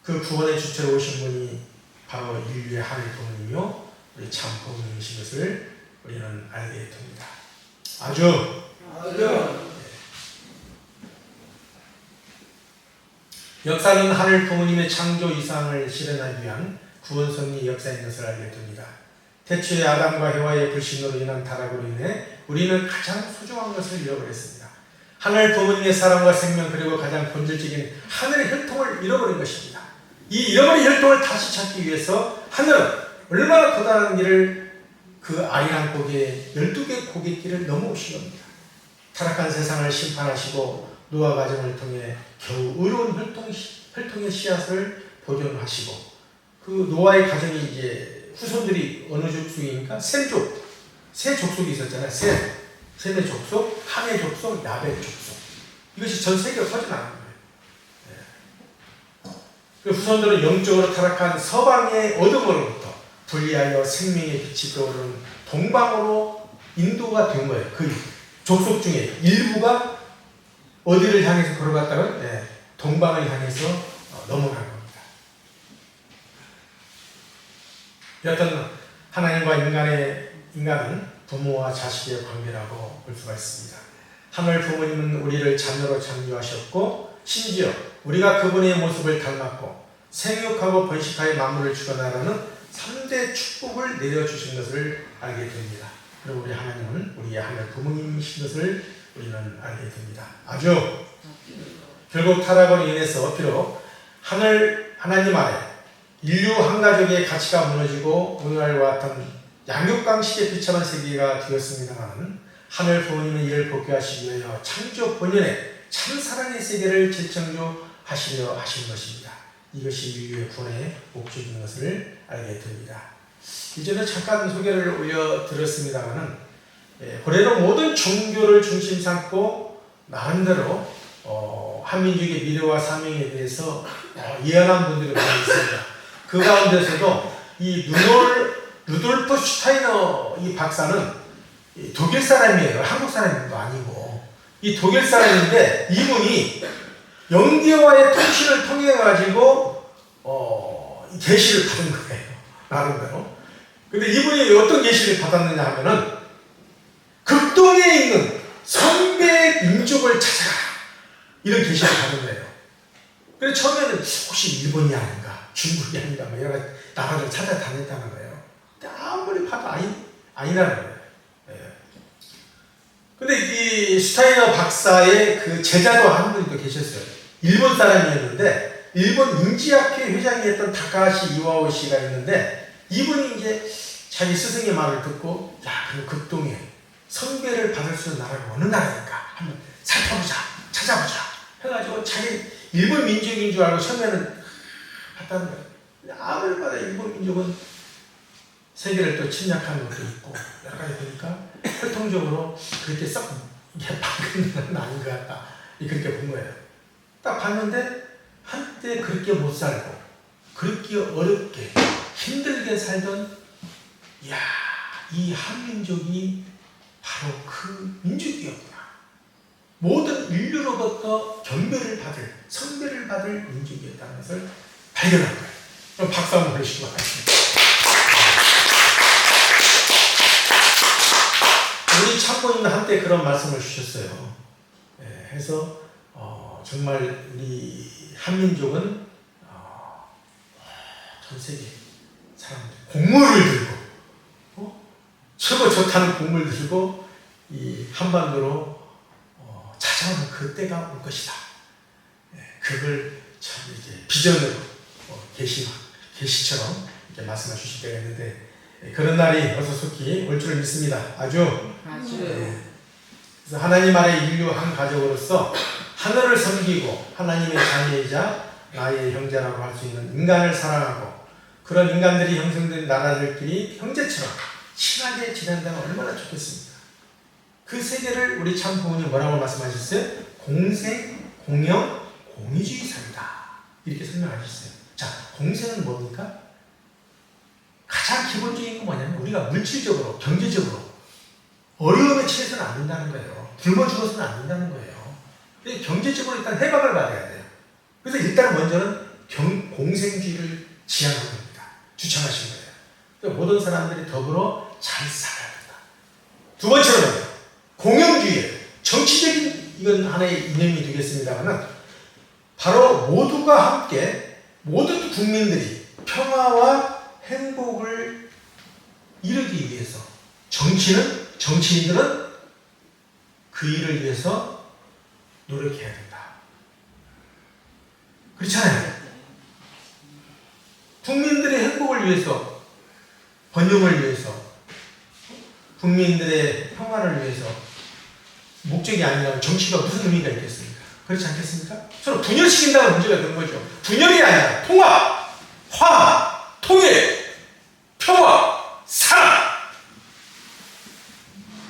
그 구원의 주체로 오신 분이 바로 인류의 하늘 부모님이요 우리 참 부모님이신 것을 우리는 알게 됩니다. 아주 역사는 하늘 부모님의 창조 이상을 실현하기 위한 구원 섭리 역사인 것을 알게 됩니다. 태초의 아담과 해와의 불신으로 인한 타락으로 인해 우리는 가장 소중한 것을 잃어버렸습니다. 하늘 부모님의 사랑과 생명 그리고 가장 본질적인 하늘의 혈통을 잃어버린 것입니다. 이 잃어버린 혈통을 다시 찾기 위해서 하늘은 얼마나 고단한 길을 그 아리랑 고개 12개 고갯길을 넘어오신 겁니다. 타락한 세상을 심판하시고 노아 가정을 통해 겨우 의로운 혈통의 씨앗을 보존하시고 그 노아의 가정이 이제 후손들이 어느 족속입니까? 셈족, 세 족속이 있었잖아요. 셈의 족속, 함의 족속, 야벳 족속. 이것이 전 세계로 퍼져나간 거예요. 그 후손들은 영적으로 타락한 서방의 어둠으로부터 분리하여 생명의 빛이 떠오르는 동방으로 인도가 된 거예요. 그 족속 중에 일부가 어디를 향해서 걸어갔다고요? 동방을 향해서 넘어간 겁니다. 여하튼 하나님과 인간은 부모와 자식의 관계라고 볼 수가 있습니다. 하늘 부모님은 우리를 자녀로 창조하셨고 심지어 우리가 그분의 모습을 닮았고 생육하고 번식하여 만물을 주관하라는 3대 축복을 내려주신 것을 알게 됩니다. 그리고 우리 하나님은 우리의 하늘 부모님이신 것을 우리는 알게 됩니다. 아주 결국 타락으로 인해서 비록 하나님 아래 인류 한 가족의 가치가 무너지고 오늘날과 같은 양육강식의 비참한 세계가 되었습니다만 하늘 부모님은 이를 복귀하시기 위하여 창조 본연의 참사랑의 세계를 재창조하시려 하신 것입니다. 이것이 인류의 구원의 목적인 것을 알게 됩니다. 이전에 잠깐 소개를 올려드렸습니다만 고래로 모든 종교를 중심 삼고 나름대로 한민족의 미래와 사명에 대해서 예언한 분들이 많이 있습니다. 그 가운데서도 이 루돌프 슈타이너 이 박사는 독일 사람이에요. 한국 사람도 아니고 이 독일 사람인데 이분이 영계와의 통신을 통해 가지고 계시를 받은 거예요. 나름대로. 근데 이분이 어떤 계시를 받았느냐 하면은 극동에 있는 성배 민족을 찾아라 이런 계시를 받은 거예요. 그래서 처음에는 혹시 일본이 아닌가 중국이 아닌가 뭐 여러 가지 나라를 찾아다녔다는 거예요. 근데 아무리 봐도 아니라는 거예요. 근데 이 이 슈타이너 박사의 그 제자도 한 분이 또 계셨어요. 일본 사람이었는데 일본 인지학회 회장이었던 다카하시 이와오 씨가 있는데 이분이 이제 자기 스승의 말을 듣고 야 그럼 극동에 선배를 받을 수 있는 나라가 어느 나라일까 한번 살펴보자 찾아보자 해가지고 자기 일본 민족인 줄 알고 처음에는 갔다는 거예요. 아무리 봐도 일본 민족은 세계를 또 침략하는 것도 있고 여러 가지 보니까 혈통적으로 그렇게 썩 밝은 건 아닌 것 같다 그렇게 본 거예요. 딱 봤는데 한때 그렇게 못 살고 그렇게 어렵게 힘들게 살던 이 한민족이 바로 그 민족이었구나. 모든 인류로부터 경배를 받을 선배를 받을 민족이었다는 것을 발견한 거예요. 그럼 박수 한번 보내시기 바랍니다. 우리 참고인은 한때 그런 말씀을 주셨어요. 해서 정말 우리 한민족은 전 세계 사람들 곡물을 들고 최고 좋다는 곡물 들고 이 한반도로 찾아오는 그 때가 올 것이다. 그걸 참 이제 비전으로 계시처럼 이렇게 말씀해 주실 때가 있는데 그런 날이 어서속히 올 줄 믿습니다. 아주. 그래서 하나님 아래 인류 한 가족으로서 하늘을 섬기고 하나님의 자녀이자 나의 형제라고 할 수 있는 인간을 사랑하고 그런 인간들이 형성된 나라들끼리 형제처럼 친하게 지낸다면 얼마나 좋겠습니까? 그 세계를 우리 참 부모님 뭐라고 말씀하셨어요? 공생, 공영, 공의주의 사회다. 이렇게 설명하셨어요. 자, 공생은 뭡니까? 가장 기본적인 건 뭐냐면 우리가 물질적으로, 경제적으로 어려움에 처해서는 안 된다는 거예요. 굶어 죽어서는 안 된다는 거예요. 경제적으로 일단 해방을 받아야 돼요. 그래서 일단 먼저는 공생주의를 지향한 겁니다. 주창하신 거예요. 그러니까 모든 사람들이 더불어 잘 살아야 된다. 두 번째로는 공영주의, 정치적인 이건 하나의 이념이 되겠습니다만 바로 모두가 함께 모든 국민들이 평화와 행복을 이루기 위해서 정치인들은 그 일을 위해서 노력해야 된다. 그렇잖아요. 국민들의 행복을 위해서, 번영을 위해서, 국민들의 평화를 위해서 목적이 아니라면 정치가 무슨 의미가 있겠습니까? 그렇지 않겠습니까? 서로 분열시킨다는 문제가 되는 거죠. 분열이 아니라 통합, 화합, 통일, 평화, 사랑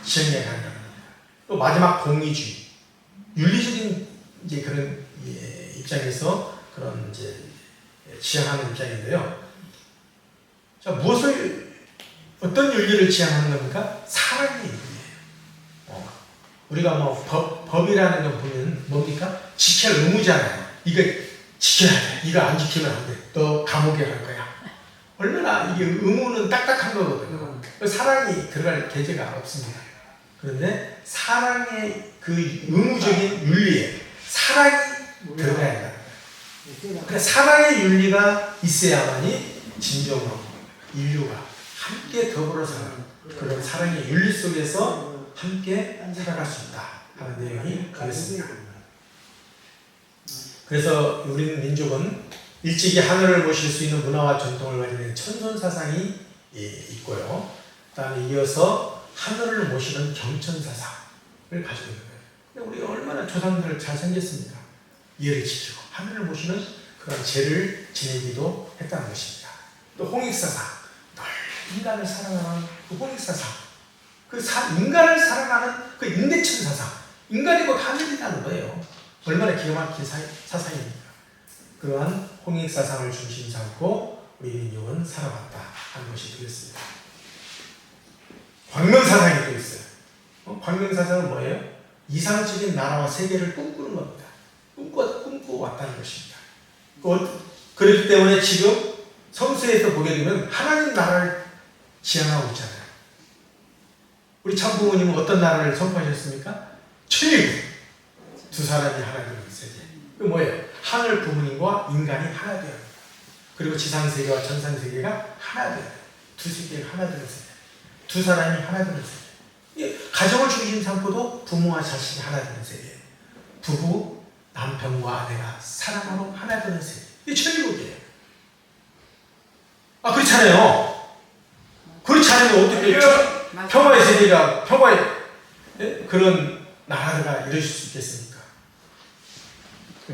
지향해야 한다는 겁니다. 또 마지막 공의주의, 윤리적인 이제 그런 입장에서 그런 이제 지향하는 입장인데요. 자, 어떤 윤리를 지향하는 겁니까? 사랑의 윤리예요. 우리가 뭐 법이라는 거 보면 뭡니까? 지켜야 의무잖아요. 이거 지켜야 돼. 이거 안 지키면 안 돼. 너 감옥에 갈 거야. 얼마나 이게 의무는 딱딱한 거거든요. 사랑이 들어갈 계제가 없습니다. 그런데 사랑의 그 의무적인 윤리에 사랑이 들어가야 한다. 그러니까 사랑의 윤리가 있어야만이 진정으로 인류가 함께 더불어 사는 그런 사랑의 윤리 속에서 함께 살아갈 수 있다 하는 내용이 그렇습니다. 그래서 우리 민족은 일찍이 하늘을 모실 수 있는 문화와 전통을 가지고 있는 천손 사상이 있고요. 그다음에 이어서 하늘을 모시는 경천 사상을 가지고 있는 거예요. 우리가 얼마나 조상들 잘 생겼습니까? 예를 지키고 하늘을 모시는 그런 제를 지내기도 했다는 것입니다. 또 홍익사상, 늘 인간을 사랑하는 그 홍익사상, 인간을 사랑하는 그 인대천 사상, 인간이 곧 하늘이라는 거예요. 얼마나 기가 막힌 사상입니까? 그러한 홍익사상을 중심 삼고 우리 민족은 살아왔다 하는 것이 되겠습니다. 광명사상이 또 있어요. 광명사상은 뭐예요? 이상적인 나라와 세계를 꿈꾸는 겁니다. 꿈꿔왔다는 것입니다. 그렇기 때문에 지금 성서에서 보게 되면 하나님 나라를 지향하고 있잖아요. 우리 참부모님은 어떤 나라를 선포하셨습니까? 천리국. 두 사람이 하나 되는 세계. 그 뭐예요? 하늘 부모님과 인간이 하나 되어야 합니다. 그리고 지상세계와 전산세계가 하나 되어야 돼요. 두 세계가 하나 되는 세계. 두 사람이 하나 되는 세계. 가정을 중심 삼고도 부모와 자식이 하나 되는 세계. 부부, 남편과 아내가 사랑하고 하나 되는 세계. 이게 천국이에요. 그렇잖아요. 그렇지 않으면 어떻게 평화의 세계가, 평화의 그런 나라가 이루어질 수 있겠습니까?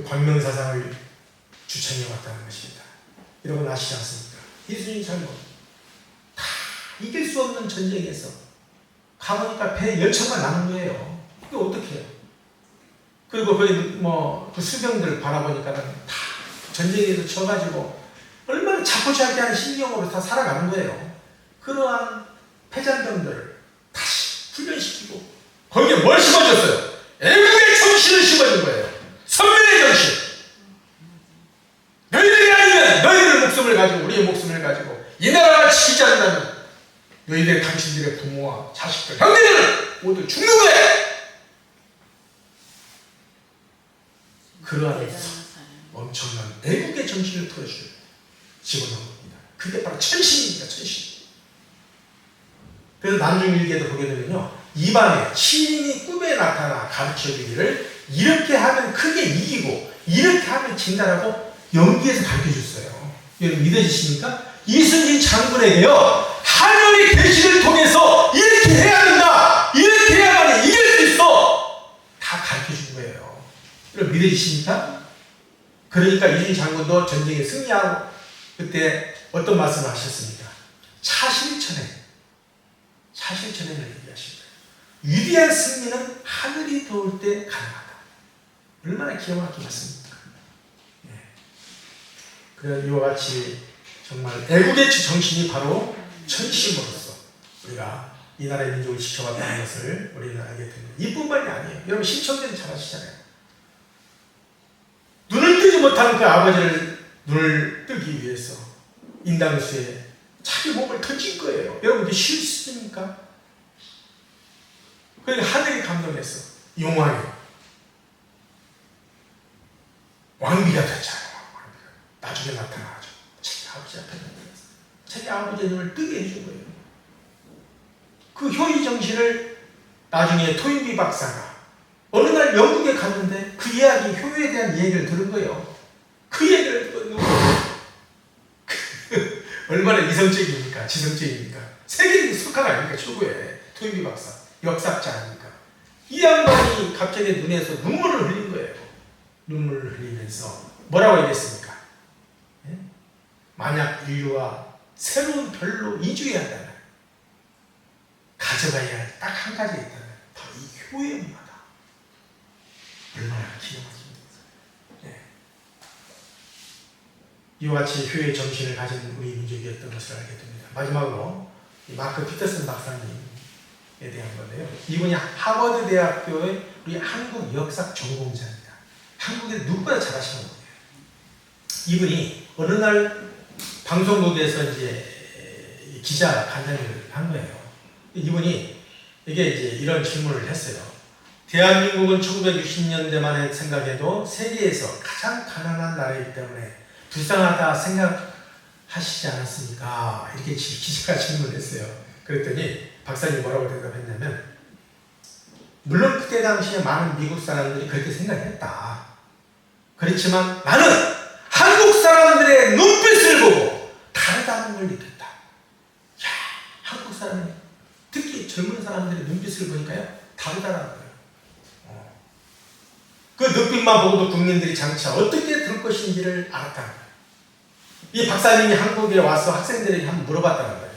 광명사상을 주창해 왔다는 것입니다. 여러분 아시지 않습니까? 이순신 장군 다 이길 수 없는 전쟁에서 가보니까 배 10척만 남은 거예요. 그게 어떻게 해요? 그리고 그 수병들 바라보니까 다 전쟁에서 져가지고 얼마나 자꾸지 않게 하는 신경으로 다 살아가는 거예요. 그러한 패잔병들을 다시 훈련시키고 거기에 뭘 심어줬어요? 애국의 정신을 심어준 거예요. 선멸의 정신. 너희들이 아니면 너희들 목숨을 가지고 우리의 목숨을 가지고 이 나라가 지키지 않는다면 너희들 당신들의 부모와 자식들, 형제들은 모두 죽는 거야. 그러한 엄청난 애국의 정신을 풀어주고 집어넣은 겁니다. 그게 바로 천신입니다. 천신. 그래서 난중일기에도 보게 되면요, 이방에 신인이 꿈에 나타나 가르쳐주기를 이렇게 하면 크게 이기고 이렇게 하면 진다라고 연기에서 가르쳐줬어요. 여러분 믿어지십니까? 이순신 장군에게요, 하늘의 계시를 통해서 이렇게 해야 된다, 이렇게 해야만 이길 수 있어, 다 가르쳐준 거예요. 여러분 믿어지십니까? 그러니까 이순신 장군도 전쟁에 승리하고 그때 어떤 말씀을 하셨습니까? 차실천행을 얘기하십니다. 위대한 승리는 하늘이 도울 때 가능하다. 얼마나 기가 막힌 말씀입니까? 그래서 이와 같이 정말 애국의 정신이 바로 천심으로서 우리가 이 나라의 민족을 지켜왔다는 것을 우리는 알게 됩니다. 이뿐만이 아니에요. 여러분 심청대는 잘 아시잖아요. 눈을 뜨지 못하는 그 아버지를 눈을 뜨기 위해서 인당수에 자기 몸을 던진 거예요. 여러분 그게 실수입니까? 그러니까 하늘이 감동해서 용왕이 왕비가 됐잖아요. 왕비가. 나중에 나타나죠. 자기 아버지 앞에 나타났어요. 자기 아버지의 눈을 뜨게 해준 거예요. 그 효의 정신을 나중에 토인비 박사가 어느 날 영국에 갔는데 그 이야기, 효에 대한 얘기를 들은 거예요. 그 얘기를 듣는 거예요. 얼마나 이성적입니까? 지성적입니까? 세계적인 석학 아닙니까? 최고의 토인비 박사, 역사자 아닙니까? 이 양반이 갑자기 눈에서 눈물을 흘린 거예요. 눈물을 흘리면서 뭐라고 얘기했습니까? 예? 만약 인류가 새로운 별로 이주해야 한다면 가져가야 할 딱 한 가지 있다면 바로 이 효의 문화다. 얼마나 기가 막힙니까? 예. 이와 같이 효의 정신을 가진 우리 민족이었던 것을 알게 됩니다. 마지막으로 마크 피터슨 박사님에 대한 건데요. 이분이 하버드 대학교의 우리 한국 역사 전공자입니다. 한국에 누구보다 잘하시는 분이에요. 이분이 어느 날 방송국에서 이제 기자 간담회를 한 거예요. 이분이 이게 이제 이런 질문을 했어요. 대한민국은 1960년대만 생각해도 세계에서 가장 가난한 나라이기 때문에 불쌍하다 생각하시지 않았습니까? 이렇게 기자가 질문을 했어요. 그랬더니 박사님이 뭐라고 대답했냐면, 물론 그때 당시에 많은 미국 사람들이 그렇게 생각했다. 그렇지만 나는 한국 사람들의 눈빛을 보고 다르다는 걸 느꼈다. 야, 한국 사람이, 특히 젊은 사람들의 눈빛을 보니까요, 다르다라는 거예요. 그 눈빛만 보고도 국민들이 장차 어떻게 될 것인지를 알았다는 거예요. 이 박사님이 한국에 와서 학생들에게 한번 물어봤다는 거예요.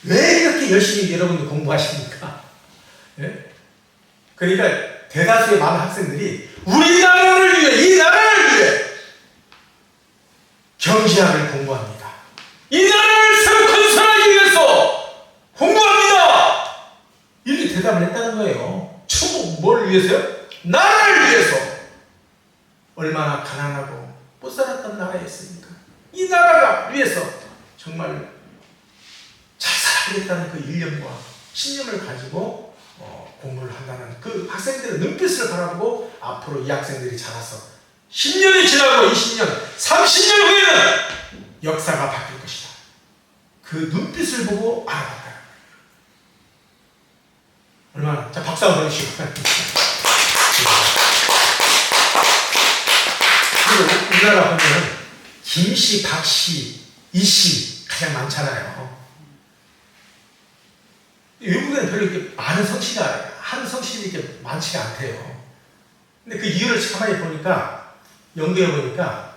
왜 이렇게 열심히 여러분들 공부하십니까? 예? 그러니까 대다수의 많은 학생들이 우리나라를 위해, 이 나라를 위해 경제학을 공부합니다. 이 나라를 새로 건설하기 위해서 공부합니다. 이렇게 대답을 했다는 거예요. 전부 뭘 위해서요? 나라를 위해서. 얼마나 가난하고 못 살았던 나라였습니까? 이 나라가 위해서 정말 잘 살아야겠다는 그 일념과 신념을 가지고 공부를 한다는 그 학생들의 눈빛을 바라보고 앞으로 이 학생들이 자라서 10년이 지나고 20년, 30년 후에는 역사가 바뀔 것이다. 그 눈빛을 보고 알아봤다. 박수 한번 해주시고. 그리고 우리나라 보면 김씨, 박씨, 이씨 가장 많잖아요. 외국에는 별로 이렇게 많은 성씨가, 한 성씨들이 이렇게 많지가 않대요. 근데 그 이유를 가만히 보니까, 연구해 보니까,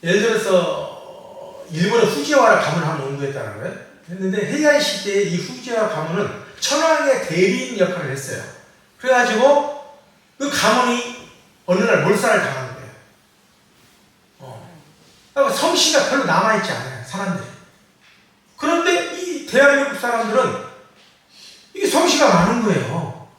예를 들어서, 일본의 후지와라 가문을 한번 연구했다는 거예요. 했는데, 헤이안 시대에 이 후지와라 가문은 천황의 대리인 역할을 했어요. 그래가지고, 그 가문이 어느 날 몰살을 당하는 거예요. 그러니까 성씨가 별로 남아있지 않아요, 사람들이. 그런데 이 대한민국 사람들은 이게 성씨가 많은 거예요.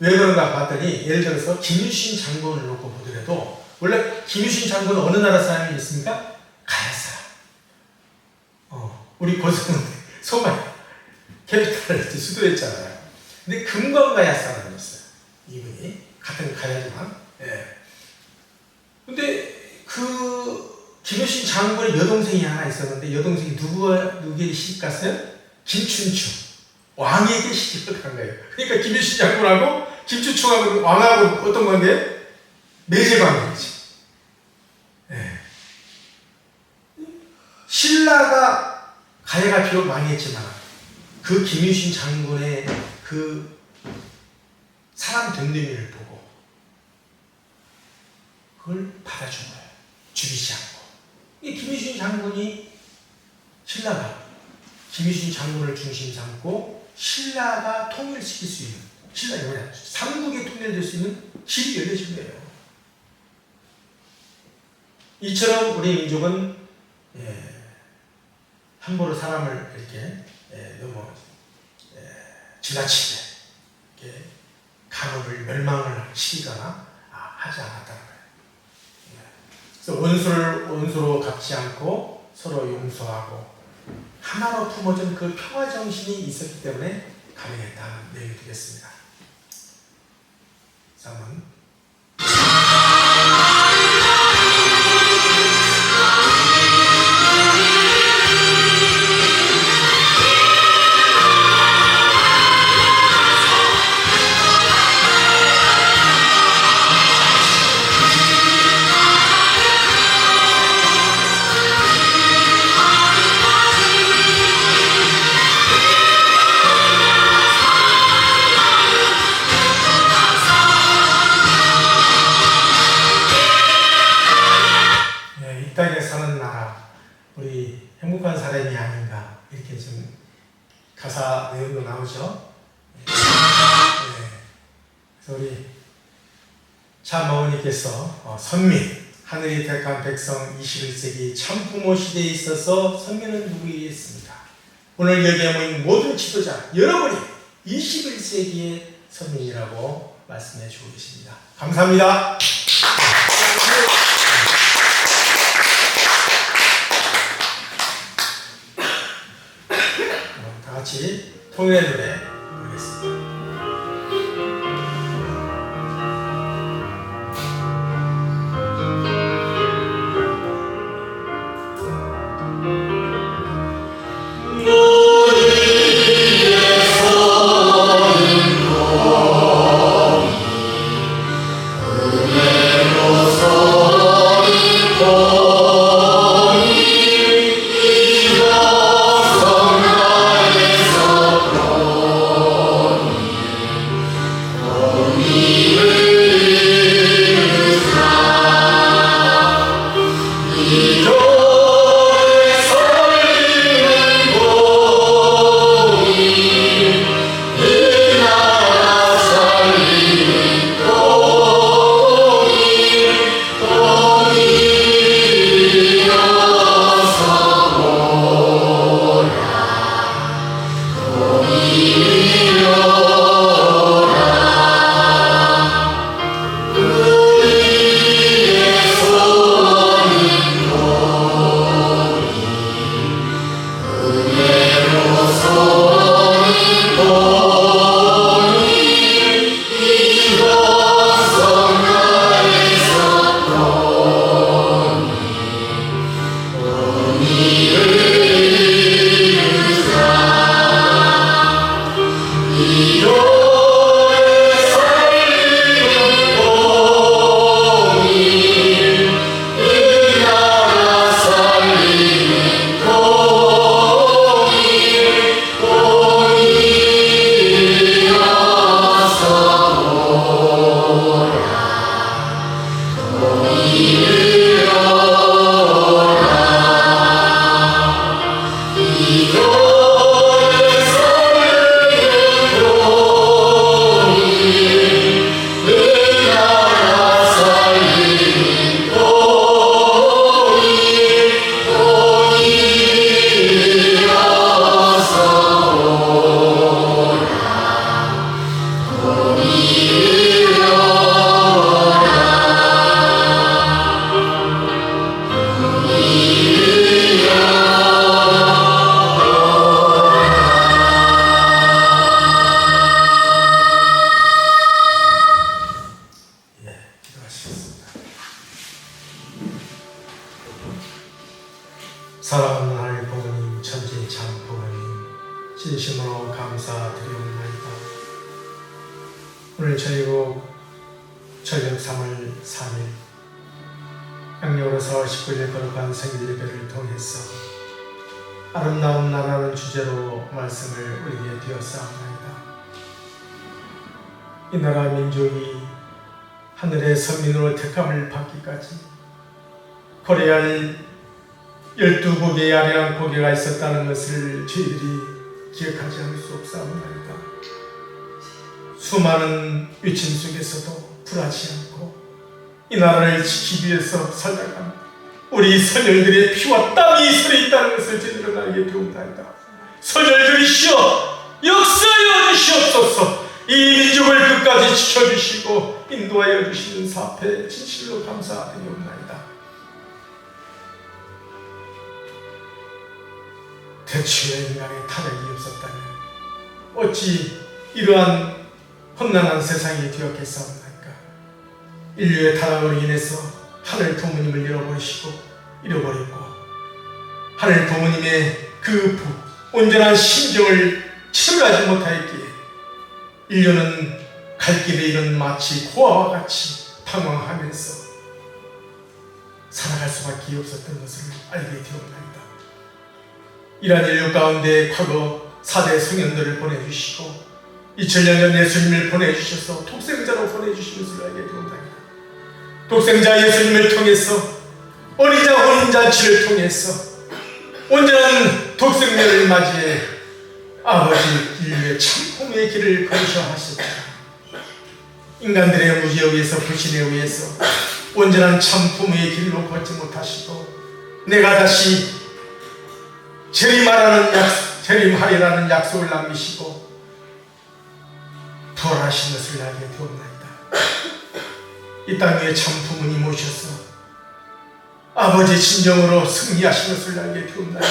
왜 그런가 봤더니, 예를 들어서 김유신 장군을 놓고 보더라도, 원래 김유신 장군은 어느 나라 사람이었습니까? 가야 사람. 우리 고성은 소말 캐피탈을 수도했잖아요. 근데 금광가야 사람이었어요. 이분이 같은 가야지만. 예. 근데 김유신 장군의 여동생이 하나 있었는데, 여동생이 누구에게 시집 갔어요? 김춘추. 왕에게 시집을 간 거예요. 그러니까 김유신 장군하고 김춘추하고 왕하고 어떤 관계예요? 매제 관계지. 예. 신라가 가해가 비록 망했지만 그 김유신 장군의 그 사람 됨됨이를 보고 그걸 받아준 거예요. 죽이지 않고. 이 김유신 장군이 신라가 김유신 장군을 중심 삼고 신라가 통일시킬 수 있는, 신라가 뭐냐, 삼국이 통일될 수 있는 길이 열려진 거예요. 이처럼 우리 민족은 함부로 사람을 이렇게 너무 지나치게 이렇게 가문을 멸망을 시키거나 하지 않았다는 거예요. 그래서 원수로 갚지 않고 서로 용서하고 하나로 품어진 그 평화 정신이 있었기 때문에 가능했다는 내용이 되겠습니다. 한번 행복한 사람이 아닌가, 이렇게 좀 가사 내용도 나오죠. 그래서 우리 참 어머니께서 선민, 하늘이 택한 백성 21세기 참부모 시대에 있어서 선민은 누구이겠습니까? 오늘 여기에 모인 모든 지도자 여러분이 21세기의 선민이라고 말씀해 주고 계십니다. 감사합니다. 같이 통일의 노래 부르겠습니다. 진심으로 감사드리옵나이다. 오늘 저희고 전력 3월 3일 양력으로 4월 19일 거룩한 생일 예배를 통해서 아름다운 나라는 주제로 말씀을 우리에게 되었사옵나이다. 이 나라 민족이 하늘의 선민으로 택함을 받기까지 거래할 12곡의 아리랑 고개가 있었다는 것을 저희들이 기억하지 않을 수 없사옵나이다. 수많은 위침 속에서도 불하지 않고 이 나라를 지키기 위해서 살아간 우리 선열들의 피와 땀이 서려 있다는 것을 저희들은 알게 되옵나이다. 선열들이시여 역사여 주시옵소서. 이 민족을 끝까지 지켜주시고 인도하여 주시는 사패 진실로 감사드리옵나이다. 대추의 인간의 타락이 없었다면 어찌 이러한 험난한 세상이 되었겠사옵나이까. 인류의 타락으로 인해서 하늘 부모님을 잃어버렸고 하늘 부모님의 그 온전한 심정을 치료하지 못하였기에 인류는 갈 길을 잃은 마치 고아와 같이 방황하면서 살아갈 수밖에 없었던 것을 알게 되었나이다. 이러한 인류 가운데 과거 4대 성현들을 보내주시고 2000년 전 예수님을 보내주셔서 독생자로 보내주신 것을 알게 되었나이다. 독생자 예수님을 통해서 어린자 혼인잔치를 통해서 온전한 독생자를 맞이해 아버지 인류의 참품의 길을 걸으셔 하셨다. 인간들의 무지에 의해서 불신에 의해서 온전한 참품의 길로 걷지 못하시고 내가 다시 재림하리라는 약속을 남기시고 부활하신 것을 알게 되옵나이다. 이 땅 위에 참품은 오셔서 아버지의 진정으로 승리하신 것을 알게 되옵나이다.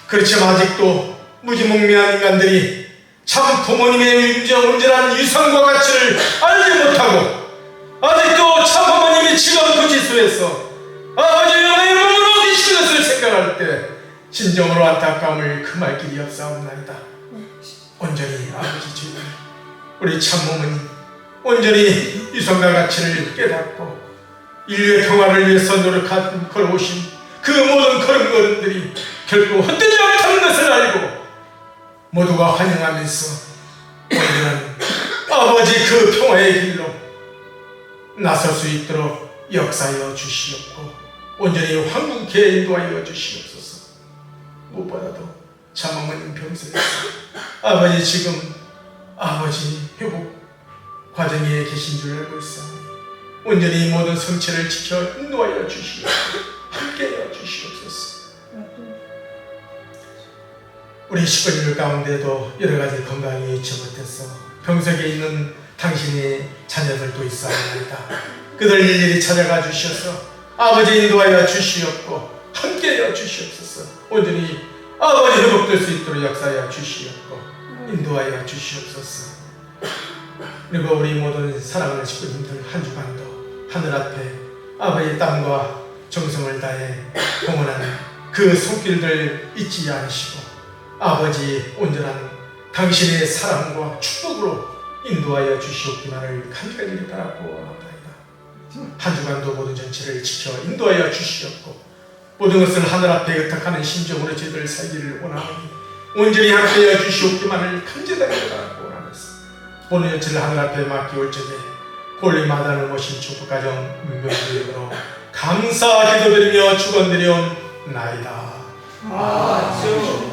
그렇지만 아직도 무지몽매한 인간들이 참 부모님의 온전한 유산과 가치를 알지 못하고 아직도 참 부모님이 지금 그 지수에서 아버지 영의 몸으로 계신 것을 생각할 때 진정으로 안타까움을 금할 길이 없사옵나이다. 온전히 아버지 주님 우리 참 부모님 온전히 유산과 가치를 깨닫고 인류의 평화를 위해서 걸어오신 그 모든 걸음걸음들이 결코 헛되지 않다는 것을 알고 모두가 환영하면서 오늘은 아버지 그 평화의 길로 나설 수 있도록 역사하여 주시옵고 온전히 황국케 인도하여 주시옵소서. 무엇보다도 참 어머님 평생에서 아버지 지금 아버지 회복 과정에 계신 줄 알고 있사오니 온전히 모든 성체를 지켜 인도하여 주시옵고 함께하여 주시옵소서. 우리 식구들 가운데도 여러 가지 건강이 잘못돼서 병석에 있는 당신의 자녀들도 있사옵나이다. 그들 일일이 찾아가 주셔서 아버지 인도하여 주시옵고 함께하여 주시옵소서. 온전히 아버지 회복될 수 있도록 역사하여 주시옵고 인도하여 주시옵소서. 그리고 우리 모든 사랑하는 식구님들 한 주간도 하늘 앞에 아버지의 땀과 정성을 다해 공헌하는 그 손길들 잊지 않으시고 아버지 온전한 당신의 사랑과 축복으로 인도하여 주시옵기만을 간절히 바라고 원합니다. 한 주간도 모든 전체를 지켜 인도하여 주시옵고 모든 것을 하늘 앞에 의탁하는 심정으로 저희들 살기를 원하오니 온전히 함께하여 주시옵기만을 간절히 바라고 원하면서 모든 전체를 하늘 앞에 맡기올 적에 홀리마다를 모신 축복가정 명령으로 감사 기도드리며 축원드리옵나이다. 아멘.